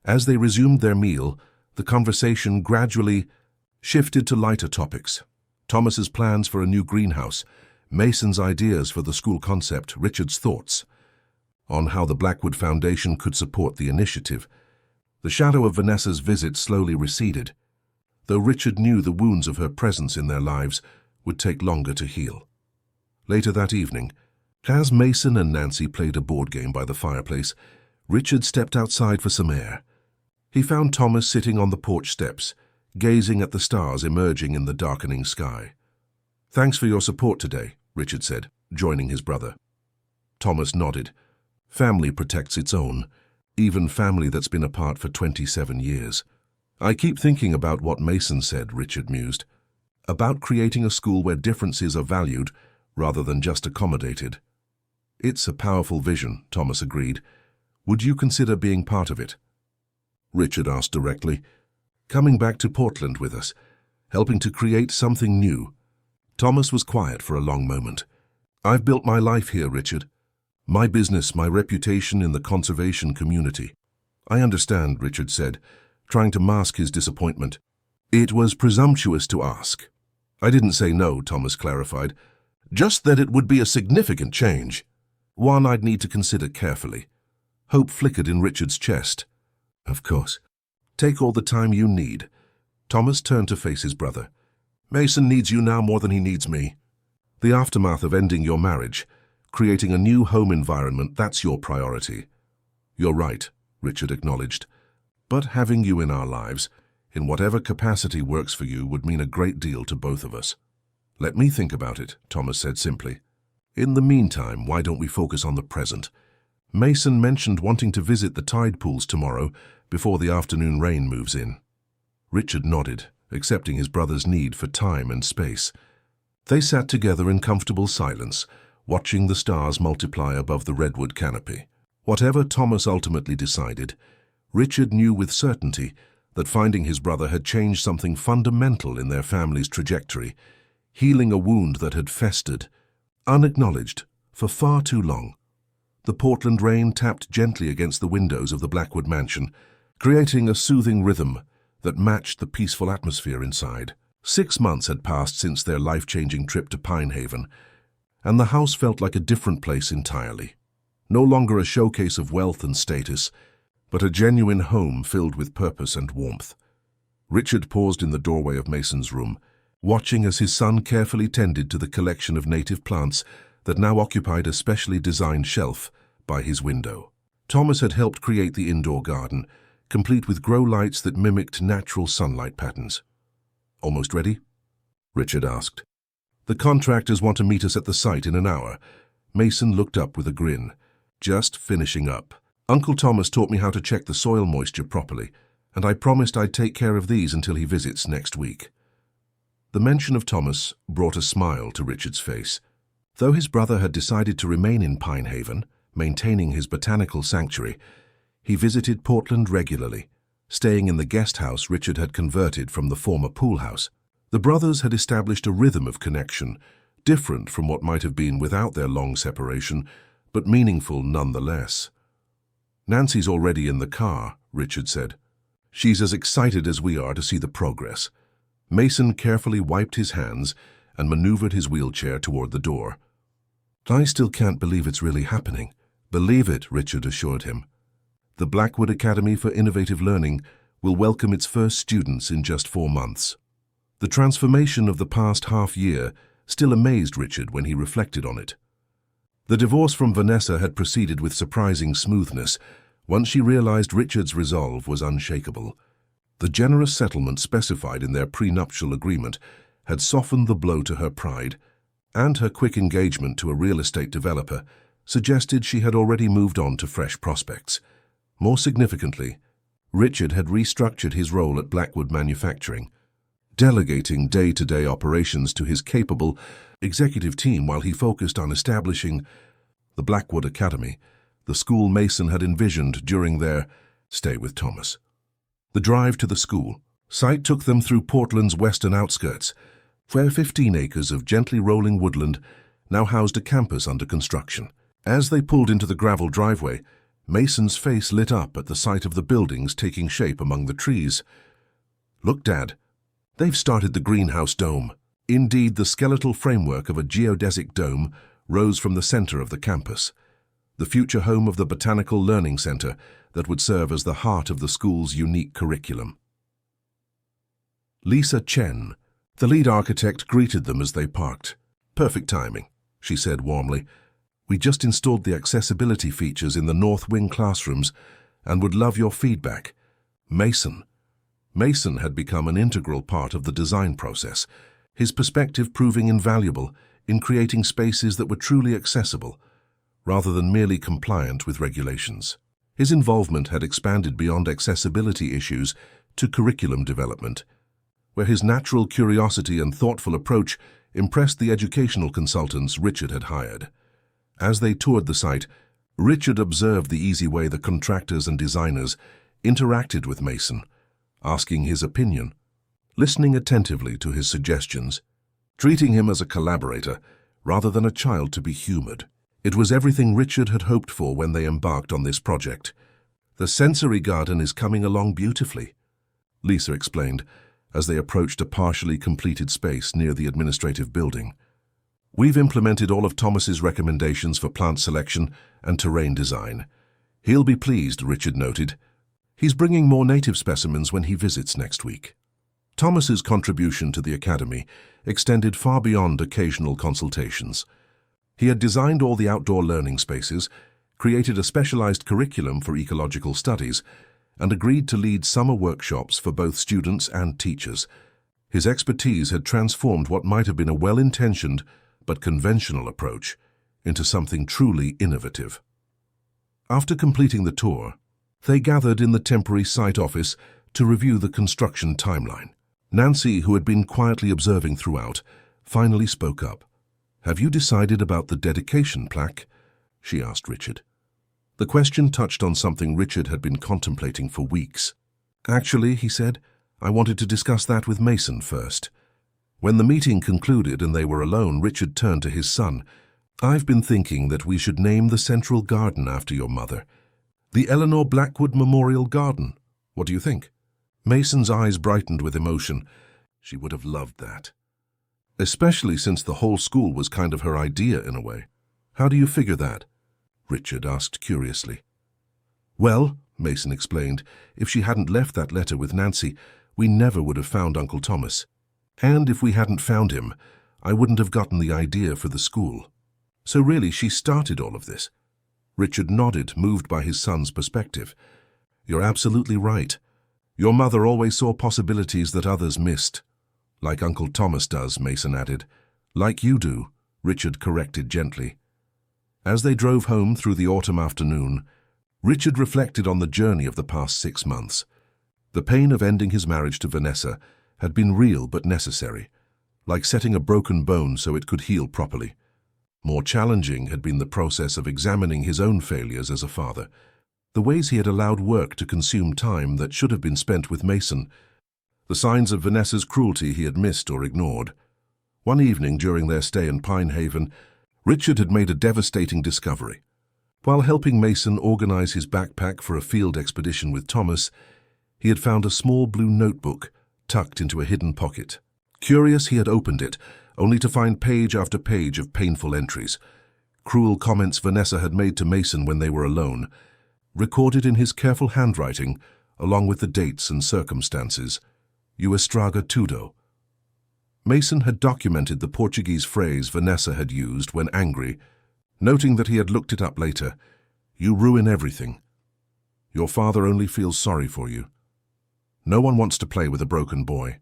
As they resumed their meal, the conversation gradually shifted to lighter topics. Thomas's plans for a new greenhouse, Mason's ideas for the school concept, Richard's thoughts on how the Blackwood Foundation could support the initiative. The shadow of Vanessa's visit slowly receded, though Richard knew the wounds of her presence in their lives would take longer to heal. Later that evening, as Mason and Nancy played a board game by the fireplace, Richard stepped outside for some air. He found Thomas sitting on the porch steps, gazing at the stars emerging in the darkening sky. Thanks for your support today, Richard said, joining his brother. Thomas nodded. Family protects its own, even family that's been apart for 27 years. I keep thinking about what Mason said, Richard mused, about creating a school where differences are valued rather than just accommodated. It's a powerful vision, Thomas agreed. Would you consider being part of it? Richard asked directly. Coming back to Portland with us, helping to create something new. Thomas was quiet for a long moment. I've built my life here, Richard. My business, my reputation in the conservation community. I understand, Richard said, trying to mask his disappointment. It was presumptuous to ask. I didn't say no, Thomas clarified. Just that it would be a significant change. One I'd need to consider carefully. Hope flickered in Richard's chest. Of course. Take all the time you need. Thomas turned to face his brother. Mason needs you now more than he needs me. The aftermath of ending your marriage, creating a new home environment, that's your priority. You're right, Richard acknowledged. But having you in our lives, in whatever capacity works for you, would mean a great deal to both of us. Let me think about it, Thomas said simply. In the meantime, why don't we focus on the present? Mason mentioned wanting to visit the tide pools tomorrow before the afternoon rain moves in. Richard nodded, accepting his brother's need for time and space. They sat together in comfortable silence, watching the stars multiply above the redwood canopy. Whatever Thomas ultimately decided, Richard knew with certainty that finding his brother had changed something fundamental in their family's trajectory, healing a wound that had festered, unacknowledged, for far too long. The Portland rain tapped gently against the windows of the Blackwood mansion, creating a soothing rhythm that matched the peaceful atmosphere inside. 6 months had passed since their life-changing trip to Pine Haven, and the house felt like a different place entirely. No longer a showcase of wealth and status, but a genuine home filled with purpose and warmth. Richard paused in the doorway of Mason's room, watching as his son carefully tended to the collection of native plants that now occupied a specially designed shelf by his window. Thomas had helped create the indoor garden, complete with grow lights that mimicked natural sunlight patterns. Almost ready? Richard asked. The contractors want to meet us at the site in an hour. Mason looked up with a grin. Just finishing up. Uncle Thomas taught me how to check the soil moisture properly, and I promised I'd take care of these until he visits next week. The mention of Thomas brought a smile to Richard's face. Though his brother had decided to remain in Pine Haven, maintaining his botanical sanctuary, he visited Portland regularly, staying in the guest house Richard had converted from the former pool house. The brothers had established a rhythm of connection, different from what might have been without their long separation, but meaningful nonetheless. Nancy's already in the car, Richard said. She's as excited as we are to see the progress. Mason carefully wiped his hands and maneuvered his wheelchair toward the door. I still can't believe it's really happening. Believe it, Richard assured him. The Blackwood Academy for Innovative Learning will welcome its first students in just 4 months. The transformation of the past half year still amazed Richard when he reflected on it. The divorce from Vanessa had proceeded with surprising smoothness once she realized Richard's resolve was unshakable. The generous settlement specified in their prenuptial agreement had softened the blow to her pride, and her quick engagement to a real estate developer suggested she had already moved on to fresh prospects. More significantly, Richard had restructured his role at Blackwood Manufacturing. delegating day-to-day operations to his capable executive team while he focused on establishing the Blackwood Academy, the school Mason had envisioned during their stay with Thomas. The drive to the school site took them through Portland's western outskirts, where 15 acres of gently rolling woodland now housed a campus under construction. As they pulled into the gravel driveway, Mason's face lit up at the sight of the buildings taking shape among the trees. "Look, Dad, they've started the greenhouse dome." Indeed, the skeletal framework of a geodesic dome rose from the center of the campus, the future home of the Botanical Learning Center that would serve as the heart of the school's unique curriculum. Lisa Chen, the lead architect, greeted them as they parked. "Perfect timing," she said warmly. "We just installed the accessibility features in the North Wing classrooms and would love your feedback." Mason had become an integral part of the design process, his perspective proving invaluable in creating spaces that were truly accessible, rather than merely compliant with regulations. His involvement had expanded beyond accessibility issues to curriculum development, where his natural curiosity and thoughtful approach impressed the educational consultants Richard had hired. As they toured the site, Richard observed the easy way the contractors and designers interacted with Mason, asking his opinion, listening attentively to his suggestions, treating him as a collaborator rather than a child to be humored. It was everything Richard had hoped for when they embarked on this project. "The sensory garden is coming along beautifully," Lisa explained as they approached a partially completed space near the administrative building. "We've implemented all of Thomas's recommendations for plant selection and terrain design. He'll be pleased," Richard noted. "He's bringing more native specimens when he visits next week." Thomas's contribution to the academy extended far beyond occasional consultations. He had designed all the outdoor learning spaces, created a specialized curriculum for ecological studies, and agreed to lead summer workshops for both students and teachers. His expertise had transformed what might have been a well-intentioned but conventional approach into something truly innovative. After completing the tour, they gathered in the temporary site office to review the construction timeline. Nancy, who had been quietly observing throughout, finally spoke up. "Have you decided about the dedication plaque?" she asked Richard. The question touched on something Richard had been contemplating for weeks. "Actually," he said, "I wanted to discuss that with Mason first." When the meeting concluded and they were alone, Richard turned to his son. "I've been thinking that we should name the central garden after your mother. The Eleanor Blackwood Memorial Garden. What do you think?" Mason's eyes brightened with emotion. She would have loved that. Especially since the whole school was kind of her idea in a way. "How do you figure that?" Richard asked curiously. "Well," Mason explained, "if she hadn't left that letter with Nancy, we never would have found Uncle Thomas. And if we hadn't found him, I wouldn't have gotten the idea for the school. So really, she started all of this." Richard nodded, moved by his son's perspective. "You're absolutely right. Your mother always saw possibilities that others missed. Like Uncle Thomas does," Mason added. "Like you do," Richard corrected gently. As they drove home through the autumn afternoon, Richard reflected on the journey of the past 6 months. The pain of ending his marriage to Vanessa had been real but necessary, like setting a broken bone so it could heal properly. More challenging had been the process of examining his own failures as a father, the ways he had allowed work to consume time that should have been spent with Mason, the signs of Vanessa's cruelty he had missed or ignored. One evening during their stay in Pine Haven, Richard had made a devastating discovery. While helping Mason organize his backpack for a field expedition with Thomas, he had found a small blue notebook tucked into a hidden pocket. Curious, he had opened it, only to find page after page of painful entries, cruel comments Vanessa had made to Mason when they were alone, recorded in his careful handwriting, along with the dates and circumstances. "You estraga tudo." Mason had documented the Portuguese phrase Vanessa had used when angry, noting that he had looked it up later. "You ruin everything. Your father only feels sorry for you. No one wants to play with a broken boy.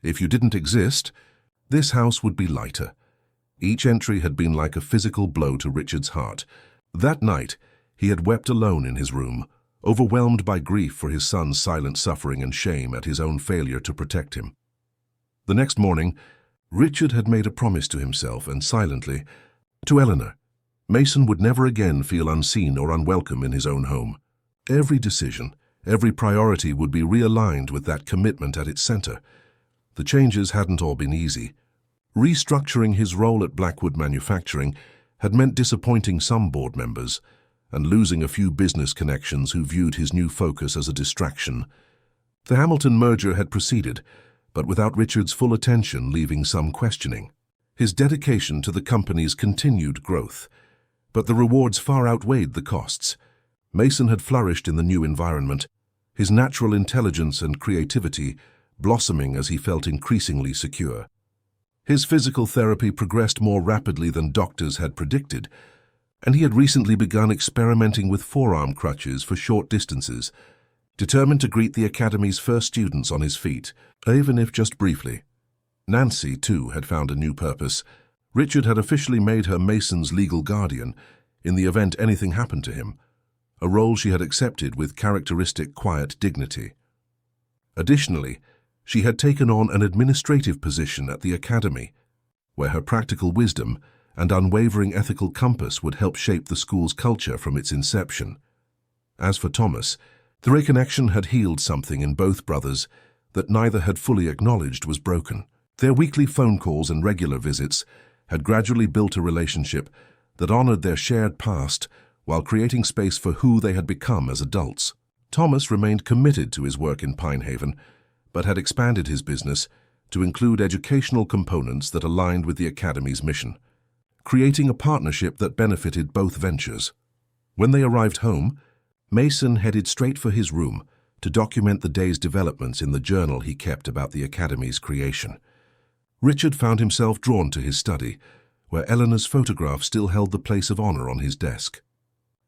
If you didn't exist, this house would be lighter." Each entry had been like a physical blow to Richard's heart. That night, he had wept alone in his room, overwhelmed by grief for his son's silent suffering and shame at his own failure to protect him. The next morning, Richard had made a promise to himself and silently to Eleanor. Mason would never again feel unseen or unwelcome in his own home. Every decision, every priority would be realigned with that commitment at its center. The changes hadn't all been easy. Restructuring his role at Blackwood Manufacturing had meant disappointing some board members and losing a few business connections who viewed his new focus as a distraction. The Hamilton merger had proceeded, but without Richard's full attention leaving some questioning. His dedication to the company's continued growth, but the rewards far outweighed the costs. Mason had flourished in the new environment, his natural intelligence and creativity blossoming as he felt increasingly secure. His physical therapy progressed more rapidly than doctors had predicted, and he had recently begun experimenting with forearm crutches for short distances, determined to greet the Academy's first students on his feet, even if just briefly. Nancy, too, had found a new purpose. Richard had officially made her Mason's legal guardian in the event anything happened to him, a role she had accepted with characteristic quiet dignity. Additionally, she had taken on an administrative position at the Academy, where her practical wisdom and unwavering ethical compass would help shape the school's culture from its inception. As for Thomas, the reconnection had healed something in both brothers that neither had fully acknowledged was broken. Their weekly phone calls and regular visits had gradually built a relationship that honored their shared past while creating space for who they had become as adults. Thomas remained committed to his work in Pinehaven, but had expanded his business to include educational components that aligned with the Academy's mission, creating a partnership that benefited both ventures. When they arrived home, Mason headed straight for his room to document the day's developments in the journal he kept about the Academy's creation. Richard found himself drawn to his study, where Eleanor's photograph still held the place of honor on his desk.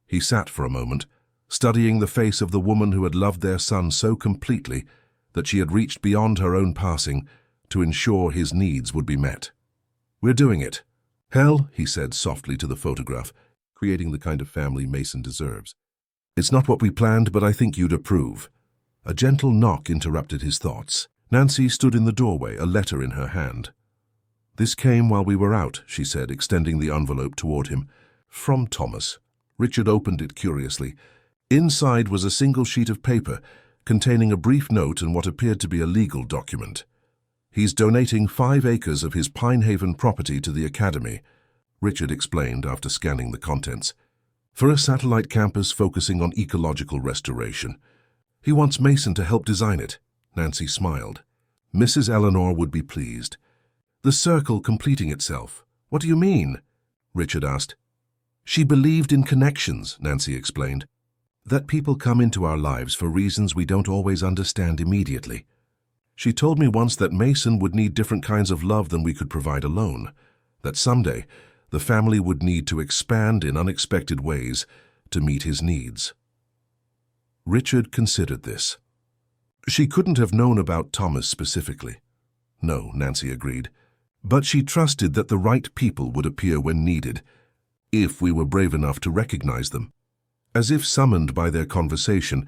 He sat for a moment, studying the face of the woman who had loved their son so completely that she had reached beyond her own passing to ensure his needs would be met. "We're doing it." "Hell," he said softly to the photograph, creating the kind of family Mason deserves. "It's not what we planned, but I think you'd approve." A gentle knock interrupted his thoughts. Nancy stood in the doorway, a letter in her hand. "This came while we were out," she said, extending the envelope toward him. "From Thomas." Richard opened it curiously. Inside was a single sheet of paper containing a brief note and what appeared to be a legal document. "He's donating 5 acres of his Pinehaven property to the Academy," Richard explained after scanning the contents, "for a satellite campus focusing on ecological restoration. He wants Mason to help design it." Nancy smiled. "Mrs. Eleanor would be pleased." "The circle completing itself. What do you mean?" Richard asked. "She believed in connections," Nancy explained. "That people come into our lives for reasons we don't always understand immediately. She told me once that Mason would need different kinds of love than we could provide alone, that someday the family would need to expand in unexpected ways to meet his needs." Richard considered this. She couldn't have known about Thomas specifically. No, Nancy agreed. But she trusted that the right people would appear when needed, if we were brave enough to recognize them. As if summoned by their conversation,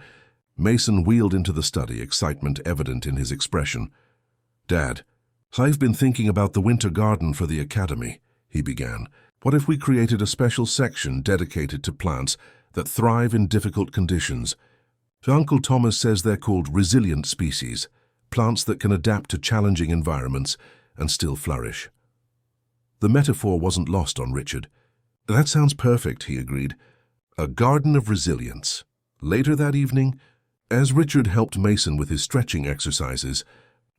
Mason wheeled into the study, excitement evident in his expression. "Dad, I've been thinking about the winter garden for the Academy," he began. "What if we created a special section dedicated to plants that thrive in difficult conditions? Uncle Thomas says they're called resilient species, plants that can adapt to challenging environments and still flourish." The metaphor wasn't lost on Richard. "That sounds perfect," he agreed. "A garden of resilience." Later that evening, as Richard helped Mason with his stretching exercises,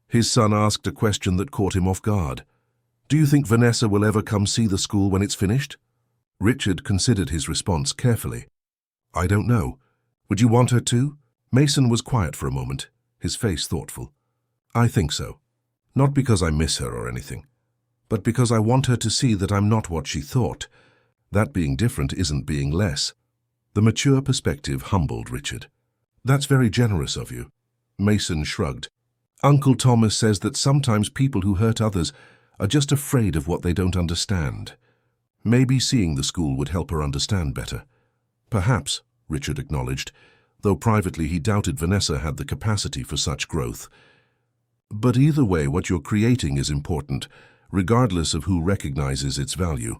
his son asked a question that caught him off guard. "Do you think Vanessa will ever come see the school when it's finished?" Richard considered his response carefully. "I don't know. Would you want her to?" Mason was quiet for a moment, his face thoughtful. "I think so. Not because I miss her or anything, but because I want her to see that I'm not what she thought. That being different isn't being less." The mature perspective humbled Richard. "That's very generous of you." Mason shrugged. "Uncle Thomas says that sometimes people who hurt others are just afraid of what they don't understand. Maybe seeing the school would help her understand better." "Perhaps," Richard acknowledged, though privately he doubted Vanessa had the capacity for such growth. But either way, what you're creating is important, regardless of who recognizes its value.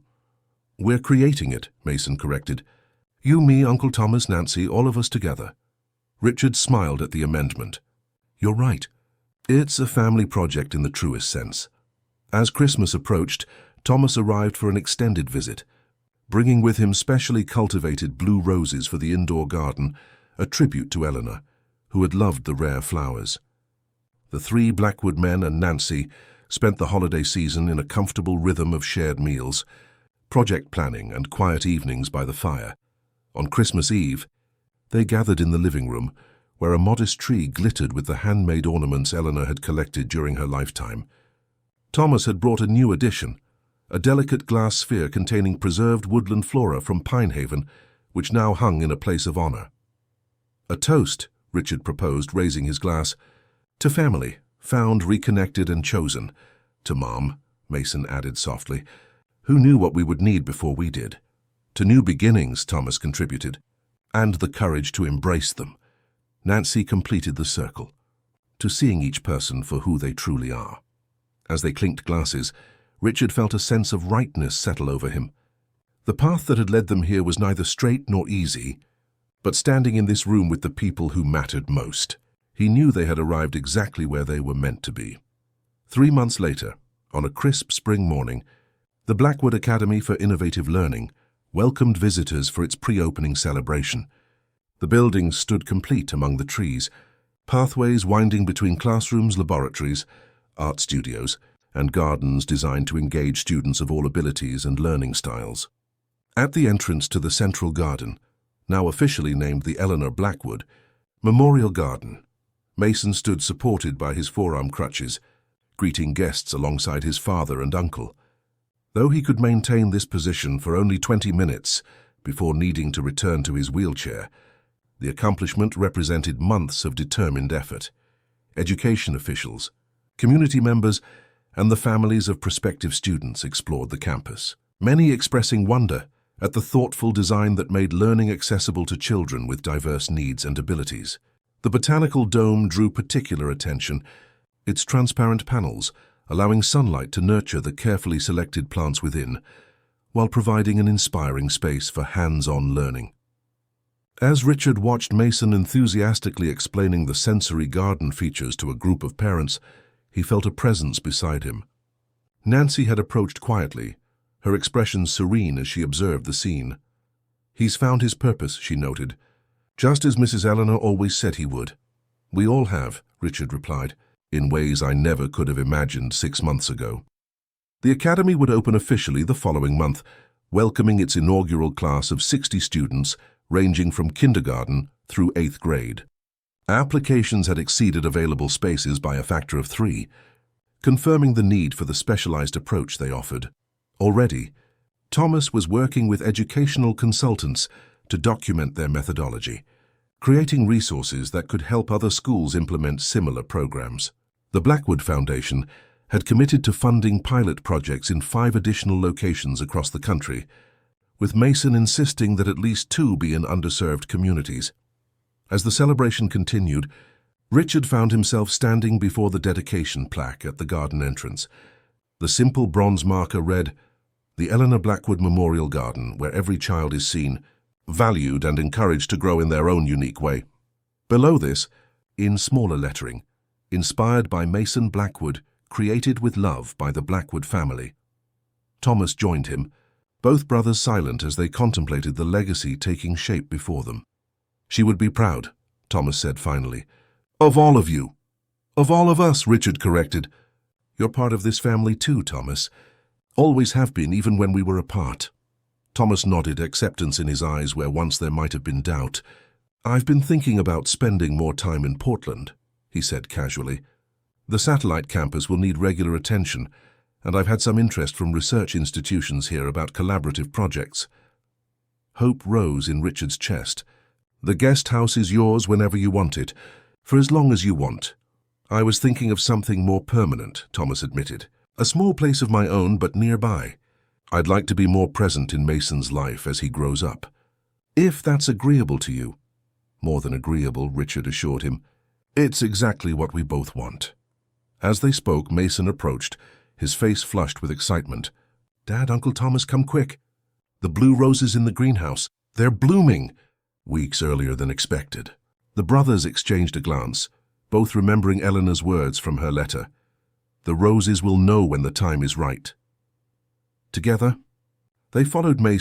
We're creating it, Mason corrected. You, me, Uncle Thomas, Nancy, all of us together. Richard smiled at the amendment. You're right. It's a family project in the truest sense. As Christmas approached, Thomas arrived for an extended visit, bringing with him specially cultivated blue roses for the indoor garden, a tribute to Eleanor, who had loved the rare flowers. The three Blackwood men and Nancy spent the holiday season in a comfortable rhythm of shared meals, project planning and quiet evenings by the fire. On Christmas Eve, they gathered in the living room, where a modest tree glittered with the handmade ornaments Eleanor had collected during her lifetime. Thomas had brought a new addition, a delicate glass sphere containing preserved woodland flora from Pinehaven, which now hung in a place of honor. A toast, Richard proposed, raising his glass. To family, found, reconnected, and chosen. To Mom, Mason added softly. Who knew what we would need before we did? To new beginnings, Thomas contributed. And the courage to embrace them. Nancy completed the circle. To seeing each person for who they truly are. As they clinked glasses, Richard felt a sense of rightness settle over him. The path that had led them here was neither straight nor easy, but standing in this room with the people who mattered most, he knew they had arrived exactly where they were meant to be. 3 months later, on a crisp spring morning, the Blackwood Academy for Innovative Learning welcomed visitors for its pre-opening celebration. The building stood complete among the trees, pathways winding between classrooms, laboratories, art studios, and gardens designed to engage students of all abilities and learning styles. At the entrance to the central garden, now officially named the Eleanor Blackwood Memorial Garden, Mason stood supported by his forearm crutches, greeting guests alongside his father and uncle. Though he could maintain this position for only 20 minutes before needing to return to his wheelchair, the accomplishment represented months of determined effort. Education officials, community members, and the families of prospective students explored the campus, many expressing wonder at the thoughtful design that made learning accessible to children with diverse needs and abilities. The botanical dome drew particular attention, its transparent panels allowing sunlight to nurture the carefully selected plants within, while providing an inspiring space for hands-on learning. As Richard watched Mason enthusiastically explaining the sensory garden features to a group of parents, he felt a presence beside him. Nancy had approached quietly, her expression serene as she observed the scene. He's found his purpose, she noted, just as Mrs. Eleanor always said he would. We all have, Richard replied, in ways I never could have imagined 6 months ago. The academy would open officially the following month, welcoming its inaugural class of 60 students ranging from kindergarten through 8th grade. Applications had exceeded available spaces by a factor of 3, confirming the need for the specialized approach they offered. Already, Thomas was working with educational consultants to document their methodology, creating resources that could help other schools implement similar programs. The Blackwood Foundation had committed to funding pilot projects in 5 additional locations across the country, with Mason insisting that at least 2 be in underserved communities. As the celebration continued, Richard found himself standing before the dedication plaque at the garden entrance. The simple bronze marker read, "The Eleanor Blackwood Memorial Garden, where every child is seen, valued and encouraged to grow in their own unique way." Below this, in smaller lettering, "Inspired by Mason Blackwood, created with love by the Blackwood family." Thomas joined him, both brothers silent as they contemplated the legacy taking shape before them. "She would be proud," Thomas said finally. "Of all of you." "Of all of us," Richard corrected. "You're part of this family too, Thomas. Always have been, even when we were apart." Thomas nodded, acceptance in his eyes where once there might have been doubt. "I've been thinking about spending more time in Portland," he said casually. "The satellite campus will need regular attention, and I've had some interest from research institutions here about collaborative projects." Hope rose in Richard's chest. "The guest house is yours whenever you want it, for as long as you want." "I was thinking of something more permanent," Thomas admitted. "A small place of my own, but nearby. I'd like to be more present in Mason's life as he grows up." "If that's agreeable to you." "More than agreeable," Richard assured him. "It's exactly what we both want." As they spoke, Mason approached, his face flushed with excitement. "Dad, Uncle Thomas, come quick. The blue roses in the greenhouse. They're blooming!" Weeks earlier than expected. The brothers exchanged a glance, both remembering Eleanor's words from her letter. "The roses will know when the time is right." Together, they followed Mason